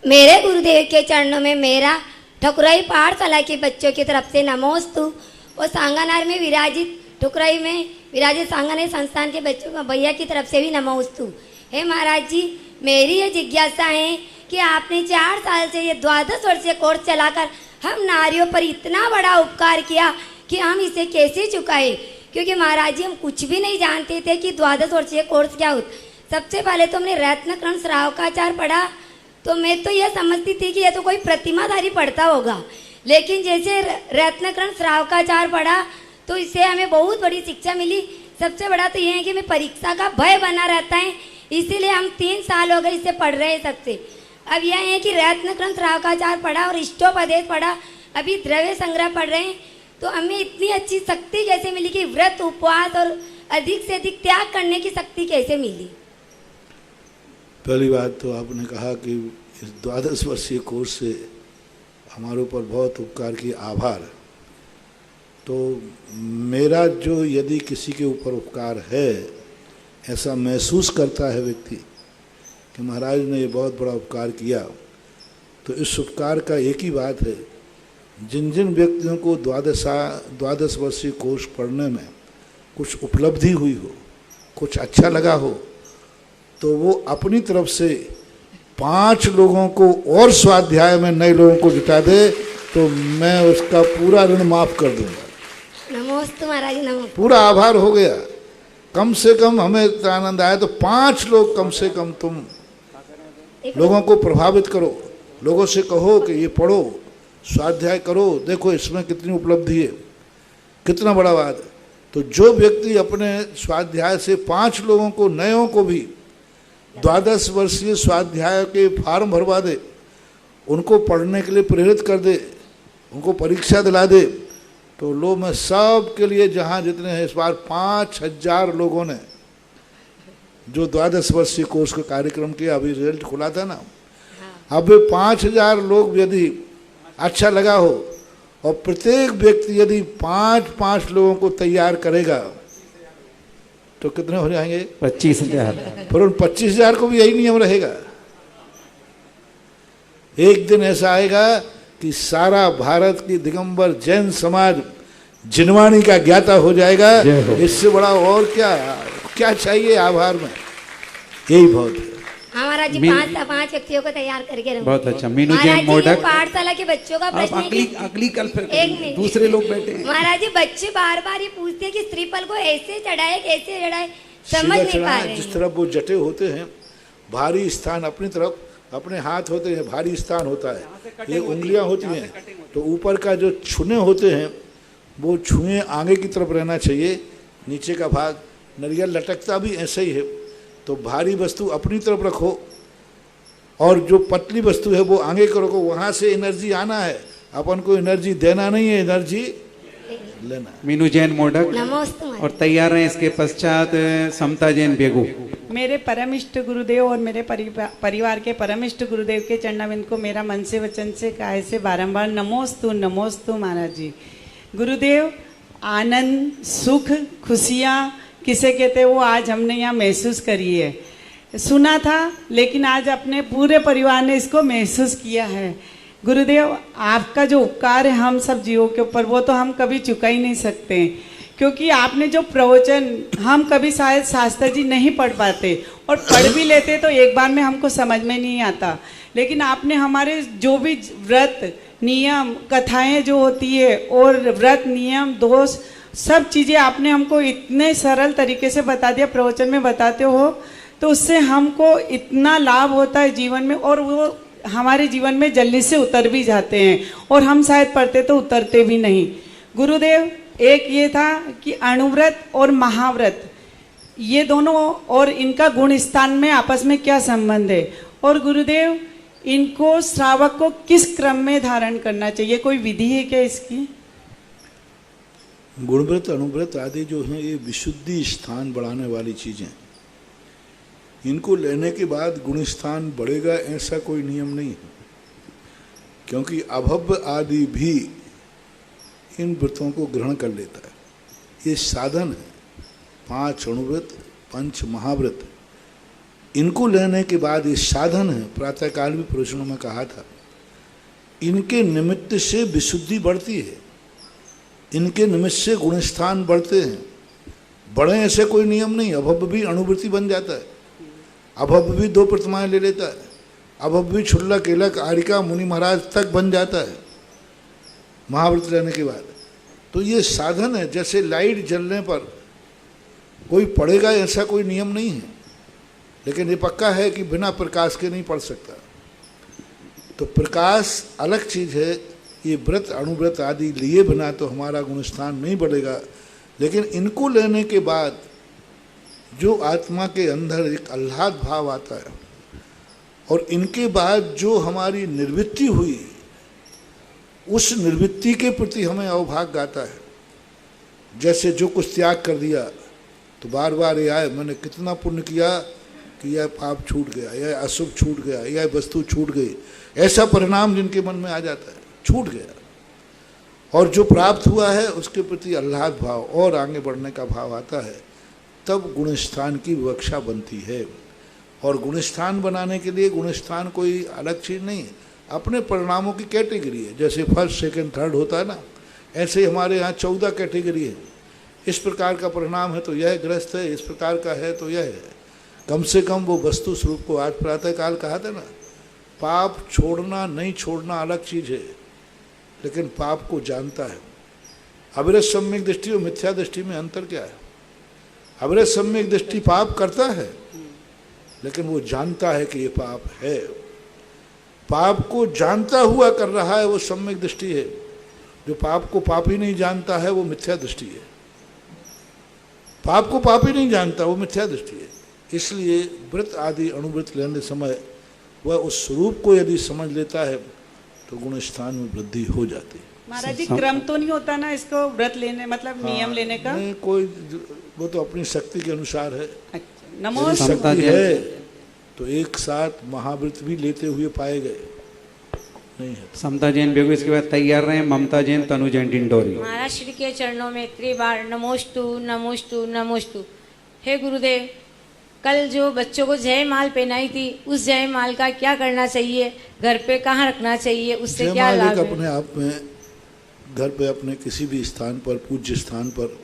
मेरे गुरुदेव के चरणों में मेरा ठकुराई पाठशाला के बच्चों की तरफ से नमोस्तु और सांगानार में विराजित ठुकराई में विराजित सांगानेर संस्थान के बच्चों का भैया की तरफ से भी नमोस्तु। हे महाराज जी, मेरी ये जिज्ञासा है कि आपने 4 साल से ये 12 वर्षीय कोर्स चलाकर हम नारियों पर इतना बड़ा उपकार किया कि हम इसे कैसे चुकाए, क्योंकि महाराज जी हम कुछ भी नहीं जानते थे कि 12 वर्षीय कोर्स क्या होता। सबसे पहले तो हमने रत्नकरण श्रावकाचार पढ़ा, तो मैं तो यह समझती थी कि यह तो कोई प्रतिमाधारी पढ़ता होगा, लेकिन जैसे रत्नकरण श्रावकाचार पढ़ा तो इससे हमें बहुत बड़ी शिक्षा मिली। सबसे बड़ा तो यह है कि हमें परीक्षा का भय बना रहता है, इसीलिए हम 3 साल हो गए इसे पढ़ रहे हैं सबसे। अब यह है कि रत्नकरण श्रावकाचार पढ़ा और इष्टोपदेश पढ़ा, अभी द्रव्य संग्रह पढ़ रहे हैं, तो हमें इतनी अच्छी शक्ति कैसे मिली कि व्रत उपवास और अधिक से अधिक त्याग करने की शक्ति कैसे मिली? पहली बात तो आपने कहा कि इस 12 वर्षीय कोर्स से हमारे ऊपर बहुत उपकार की आभार। तो मेरा जो यदि किसी के ऊपर उपकार है, ऐसा महसूस करता है व्यक्ति कि महाराज ने ये बहुत बड़ा उपकार किया, तो इस उपकार का एक ही बात है, जिन जिन व्यक्तियों को 12 वर्षीय कोर्स पढ़ने में कुछ उपलब्धि हुई हो, कुछ अच्छा लगा हो, तो वो अपनी तरफ से 5 लोगों को और स्वाध्याय में नए लोगों को जुटा दे, तो मैं उसका पूरा ऋण माफ कर दूंगा। नमोस्तु महाराज, नमोस्तु। पूरा आभार हो गया। कम से कम हमें इतना आनंद आया, तो 5 लोग कम से कम तुम लोगों को प्रभावित करो, लोगों से कहो कि ये पढ़ो, स्वाध्याय करो, देखो इसमें कितनी उपलब्धि है, कितना बड़ा बात है। तो जो व्यक्ति अपने स्वाध्याय से 5 लोगों को, नयों को भी 12 वर्षीय स्वाध्याय के फार्म भरवा दे, उनको पढ़ने के लिए प्रेरित कर दे, उनको परीक्षा दिला दे, तो लो मैं सब के लिए, जहाँ जितने हैं, इस बार 5000 लोगों ने जो 12 वर्षीय कोर्स का कार्यक्रम किया, अभी रिजल्ट खुला था ना, अब 5000 लोग यदि अच्छा लगा हो और प्रत्येक व्यक्ति यदि 5-5 लोगों को तैयार करेगा, तो कितने हो जाएंगे? 25,000। फिर उन 25,000 को भी यही नियम रहेगा। एक दिन ऐसा आएगा कि सारा भारत की दिगंबर जैन समाज जिनवाणी का ज्ञाता हो जाएगा। इससे बड़ा और क्या चाहिए आभार में? यही बहुत है। हमारा जी 5 व्यक्तियों को तैयार करके रखो। बहुत अच्छा। मीनू जैन मोडक। पाठशाला के बच्चों का प्रश्न है कि अगली कल फिर एक मिनट, दूसरे लोग बैठे हैं। महाराज जी बच्चे बार बार ये पूछते हैं कि श्रीफल को ऐसे चढ़ाए कैसे चढ़ाए, समझ नहीं पा रहे। जिस तरफ वो जटे होते हैं, भारी स्थान अपनी तरफ, अपने हाथ होते हैं, भारी स्थान होता है, ये उंगलियां होती हैं, तो ऊपर का जो छुने होते हैं वो छुए आगे की तरफ रहना चाहिए, नीचे का भाग नरियल लटकता भी ऐसे ही है। तो भारी वस्तु अपनी तरफ रखो और जो पतली वस्तु है वो आगे को रखो, वहाँ से एनर्जी आना है, अपन को एनर्जी देना नहीं है, एनर्जी लेना। मीनू जैन मोडक। नमस्ते। और तैयार हैं इसके पश्चात समता जैन बेगू। मेरे परम इष्ट गुरुदेव और मेरे परिवार के परम इष्ट गुरुदेव के चरणारविंद को मेरा मन से वचन से काहे से बारंबार नमोस्तु नमोस्तु महाराज जी। गुरुदेव, आनंद, सुख, खुशियाँ किसे कहते हैं वो आज हमने यहाँ महसूस करी है, सुना था, लेकिन आज अपने पूरे परिवार ने इसको महसूस किया है। गुरुदेव, आपका जो उपकार है हम सब जीवों के ऊपर, वो तो हम कभी चुका ही नहीं सकते, क्योंकि आपने जो प्रवचन, हम कभी शायद शास्त्र जी नहीं पढ़ पाते और पढ़ भी लेते तो एक बार में हमको समझ में नहीं आता, लेकिन आपने हमारे जो भी व्रत नियम कथाएं जो होती है और व्रत नियम दोष सब चीज़ें आपने हमको इतने सरल तरीके से बता दिया, प्रवचन में बताते हो, तो उससे हमको इतना लाभ होता है जीवन में, और वो हमारे जीवन में जल्दी से उतर भी जाते हैं, और हम शायद पढ़ते तो उतरते भी नहीं। गुरुदेव, एक ये था कि अणुव्रत और महाव्रत ये दोनों और इनका गुण स्थान में आपस में क्या संबंध है, और गुरुदेव इनको श्रावक को किस क्रम में धारण करना चाहिए, कोई विधि है क्या इसकी? गुणव्रत अणुव्रत आदि जो हैं ये विशुद्धि स्थान बढ़ाने वाली चीज़ें, इनको लेने के बाद गुण स्थान बढ़ेगा ऐसा कोई नियम नहीं है, क्योंकि अभव्य आदि भी इन व्रतों को ग्रहण कर लेता है। ये साधन है, 5 अणुव्रत 5 महाव्रत, इनको लेने के बाद ये साधन है। प्रातःकाल भी प्रवचनों में कहा था, इनके निमित्त से विशुद्धि बढ़ती है, इनके निमित्त से गुणस्थान बढ़ते हैं। बढ़े ऐसे कोई नियम नहीं। अभव्य भी अणुव्रती बन जाता है, अभव्य भी 2 प्रतिमाएं ले लेता है, अभव्य भी क्षुल्लक केलक आरिका मुनि महाराज तक बन जाता है महाव्रत लेने के बाद। तो ये साधन है, जैसे लाइट जलने पर कोई पढ़ेगा ऐसा कोई नियम नहीं है, लेकिन ये पक्का है कि बिना प्रकाश के नहीं पढ़ सकता। तो प्रकाश अलग चीज़ है। ये व्रत अणुव्रत आदि लिए बिना तो हमारा गुणस्थान नहीं बढ़ेगा, लेकिन इनको लेने के बाद जो आत्मा के अंदर एक आह्लाद भाव आता है, और इनके बाद जो हमारी निर्वृत्ति हुई, उस निर्वृत्ति के प्रति हमें अवभाग्य आता है। जैसे जो कुछ त्याग कर दिया तो बार बार ये आए, मैंने कितना पुण्य किया कि यह पाप छूट गया, यह अशुभ छूट गया, यह वस्तु छूट गई, ऐसा परिणाम जिनके मन में आ जाता है, छूट गया। और जो प्राप्त हुआ है उसके प्रति आह्लाद भाव और आगे बढ़ने का भाव आता है, तब गुणस्थान की विवक्षा बनती है। और गुणस्थान बनाने के लिए गुणस्थान कोई अलग चीज़ नहीं है, अपने परिणामों की कैटेगरी है। जैसे फर्स्ट सेकंड थर्ड होता है ना, ऐसे हमारे यहाँ 14 कैटेगरी है। इस प्रकार का परिणाम है तो यह ग्रस्त है, इस प्रकार का है तो यह है। कम से कम वो वस्तु स्वरूप को आज प्रातःकाल कहा था ना, पाप छोड़ना नहीं छोड़ना अलग चीज़ है, लेकिन पाप को जानता है। अविरत सम्यक दृष्टि और मिथ्या दृष्टि में अंतर क्या है? अविरत सम्यक दृष्टि पाप करता है, लेकिन वो जानता है कि ये पाप है। पाप को जानता हुआ कर रहा है वो सम्यक दृष्टि है। जो पाप को पाप ही नहीं जानता है वो मिथ्या दृष्टि है। पाप को पाप ही नहीं जानता वो मिथ्या दृष्टि है। इसलिए व्रत आदि अणुव्रत लेने समय वह उस स्वरूप को यदि समझ लेता है तो गुणस्थान में वृद्धि हो जाती है। महाराज जी, क्रम तो नहीं होता ना इसको व्रत लेने, मतलब नियम लेने का? नहीं, कोई वो तो अपनी शक्ति के अनुसार है। नमो शक्ति है तो एक साथ महाव्रत भी लेते हुए पाए गए नहीं है। समता जैन बेगू इसके बाद तैयार रहे, ममता जैन, तनु जैन डिंडोरी। महाराज श्री के चरणों में त्रिबार नमोस्तु नमोस्तु नमोस्तु। हे गुरुदेव, कल जो बच्चों को जयमाल पहनाई थी, उस जयमाल का क्या करना चाहिए, घर पे कहाँ रखना चाहिए, उससे क्या लाभ है? अपने आप में घर पे अपने किसी भी स्थान पर, पूज्य स्थान पर,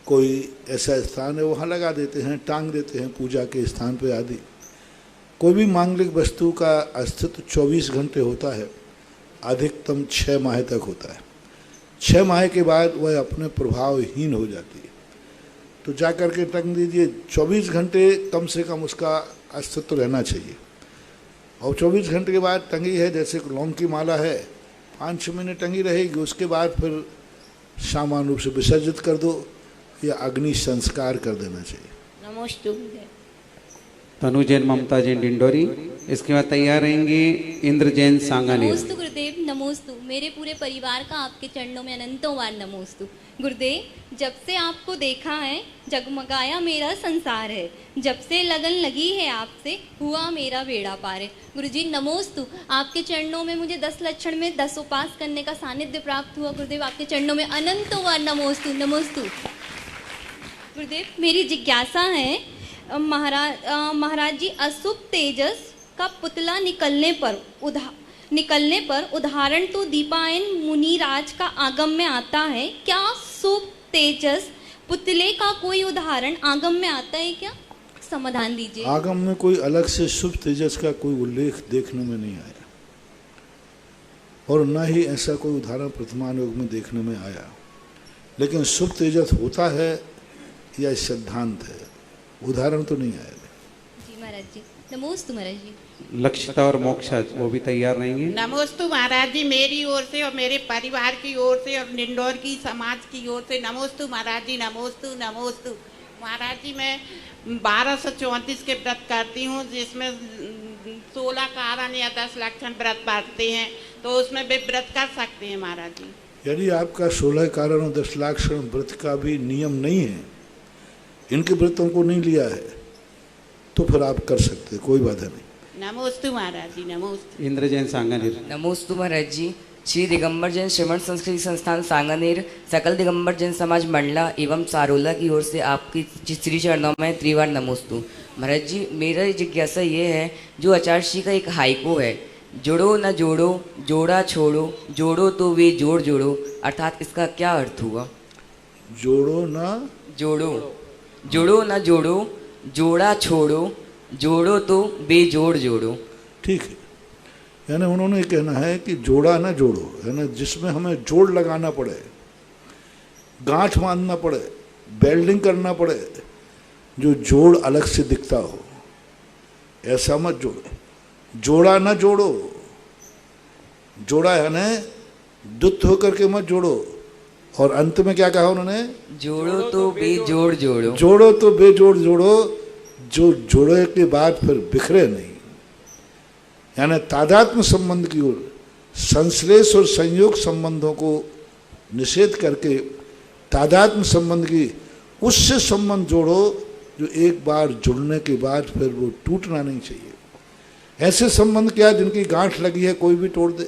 कोई ऐसा स्थान है वहाँ लगा देते हैं, टांग देते हैं पूजा के स्थान पे आदि। कोई भी मांगलिक वस्तु का अस्तित्व 24 घंटे होता है, अधिकतम 6 माह तक होता है। 6 माह के बाद वह अपने प्रभावहीन हो जाती है। तो जा कर के टंग दीजिए, 24 घंटे कम से कम उसका अस्तित्व रहना चाहिए। और 24 घंटे के बाद टंगी है, जैसे लौंग की माला है, 5-6 महीने टंगी रहेगी, उसके बाद फिर सामान्य रूप से विसर्जित कर दो या अग्नि संस्कार कर देना चाहिए। नमोस्तु। तनु जैन, ममता जैन डिंडोरी। इसके बाद तैयार रहेंगे इंद्र जैन सांगानेर। नमोस्तु गुरुदेव, नमोस्तु। मेरे पूरे परिवार का आपके चरणों में अनंतों बार नमोस्तु। गुरुदेव, जब से आपको देखा है जगमगाया मेरा संसार है, जब से लगन लगी है आपसे हुआ मेरा बेड़ा पार है। गुरुजी नमोस्तु। आपके चरणों में मुझे 10 लक्षण में 10 उपास करने का सानिध्य प्राप्त हुआ। गुरुदेव, आपके चरणों में अनंतों बार नमोस्तु नमोस्तु। गुरुदेव, मेरी जिज्ञासा है, महाराज जी, अशुभ तेजस का पुतला निकलने पर उदाहरण तो दीपायन मुनिराज का आगम में आता है, क्या शुभ तेजस पुतले का कोई उदाहरण आगम में आता है क्या? समाधान दीजिए। आगम में कोई अलग से शुभ तेजस का कोई उल्लेख देखने में नहीं आया। और न ही ऐसा कोई उदाहरण वर्तमान युग में देखने में आया। लेकिन शुभ तेजस होता है या सिद्धांत है, उदाहरण तो नहीं आया। जी महाराज जी, नमोस्तु महाराज जी। लक्षिता और मोक्षा वो भी तैयार रहेंगे। नमोस्तु महाराज जी, मेरी ओर से और मेरे परिवार की ओर से और निंदौर की समाज की ओर से नमोस्तु महाराज जी, नमोस्तु नमोस्तु। महाराज जी, मैं 1234 के व्रत करती हूँ, जिसमें 16 कारण या 10 लक्षण व्रत बांटते हैं, तो उसमें भी व्रत कर सकते हैं महाराज जी। यदि आपका 16 कारण और 10 लक्षण व्रत का भी नियम नहीं है, इनके व्रतों को नहीं लिया है, तो फिर आप कर सकते हैं, कोई बाधा नहीं। नमोस्तु महाराज जी, नमोस्तु। इंद्र जैन सांगानेर। नमोस्तु महाराज जी। श्री दिगंबर जैन श्रवण संस्कृति संस्थान सांगानेर, सकल दिगंबर जैन समाज मंडला एवं सारोला की ओर से आपकी श्री चरणों में त्रिवार नमोस्तु। महाराज जी, मेरा जिज्ञासा ये है, जो आचार्य का एक हाइको है, जोड़ो न जोड़ो, जोड़ा छोड़ो, जोड़ो तो वे जोड़ जोड़ो, अर्थात इसका क्या अर्थ हुआ? जोड़ो न जोड़ो, जोड़ो न जोड़ो, जोड़ा छोड़ो, जोड़ो तो बेजोड़ जोड़ो। ठीक है, यानी उन्होंने कहना है कि जोड़ा ना जोड़ो, यानी जिसमें हमें जोड़ लगाना पड़े, गांठ बांधना पड़े, वेल्डिंग करना पड़े, जो जोड़ अलग से दिखता हो, ऐसा मत जोड़ो। जोड़ा ना जोड़ो, जोड़ा यानी दुत्त होकर के मत जोड़ो। और अंत में क्या कहा उन्होंने? जोड़ो तो बेजोड़ जोड़ो। जोड़ो तो बेजोड़ जोड़ो, जो जोड़े के बाद फिर बिखरे नहीं, यानी तादात्म्य संबंध की ओर, संश्लेष और संयोग संबंधों को निषेध करके तादात्म्य संबंध की उससे संबंध जोड़ो जो एक बार जुड़ने के बाद फिर वो टूटना नहीं चाहिए। ऐसे संबंध क्या जिनकी गांठ लगी है कोई भी तोड़ दे।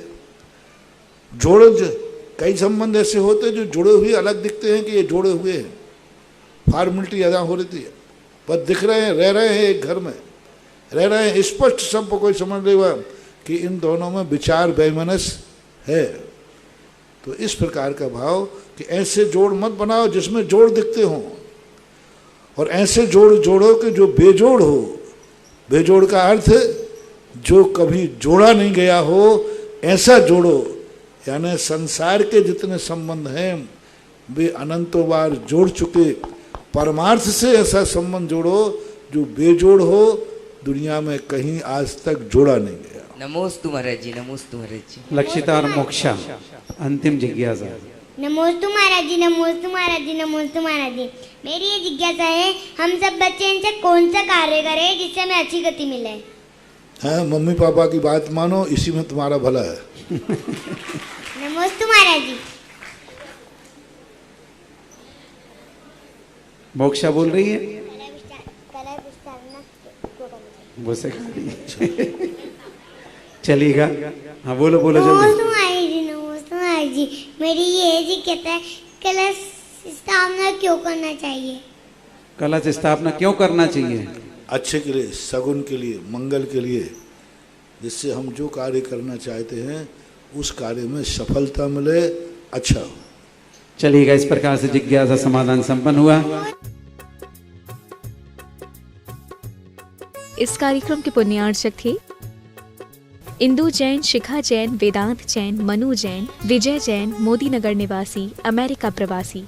कई संबंध ऐसे होते हैं जो जुड़े हुए अलग दिखते हैं कि ये जुड़े हुए हैं, फॉर्मेलिटी अदा हो रही है, पर दिख रहे हैं, रह रहे हैं, एक घर में रह रहे हैं, स्पष्ट सबको कोई समझ लेगा कि इन दोनों में विचार वैमनस्य है। तो इस प्रकार का भाव कि ऐसे जोड़ मत बनाओ जिसमें जोड़ दिखते हों, और ऐसे जोड़ जोड़ो कि जो बेजोड़ हो। बेजोड़ का अर्थ जो कभी जोड़ा नहीं गया हो, ऐसा जोड़ो। यानी संसार के जितने संबंध हैं वे अनंतों बार जोड़ चुके, परमार्थ से ऐसा संबंध जोड़ो जो बेजोड़ हो, दुनिया में कहीं आज तक जोड़ा नहीं गया। नमोस्तु महाराज जी, नमोस्तु महाराज जी। लक्षिता और मोक्षा अंतिम जिज्ञासा। नमोस्तु महाराज जी, नमोस्तु महाराज जी, नमोस्तु महाराज जी। मेरी ये जिज्ञासा है, हम सब बच्चे इनसे कौन सा कार्य करें जिससे हमें अच्छी गति मिले? हाँ, मम्मी पापा की बात मानो, इसी में तुम्हारा भला है। नमोस्तु महाराज जी। मोक्षा बोल रही है, वो से चलेगा। हाँ बोलो बोलो जल्दी। नमोस्तु महाराज जी, नमोस्तु महाराज जी। मेरी ये जिज्ञासा है, कलश स्थापना क्यों करना चाहिए? कलश स्थापना क्यों करना चाहिए? अच्छे के लिए, सगुन के लिए, मंगल के लिए, जिससे हम जो कार्य करना चाहते हैं उस कार्य में सफलता मिले, अच्छा हो। चलिएगा, इस प्रकार से जिज्ञासा समाधान संपन्न हुआ। इस कार्यक्रम के पुण्यार्चक थे इंदु जैन, शिखा जैन, वेदांत जैन, मनु जैन, विजय जैन, मोदी नगर निवासी, अमेरिका प्रवासी।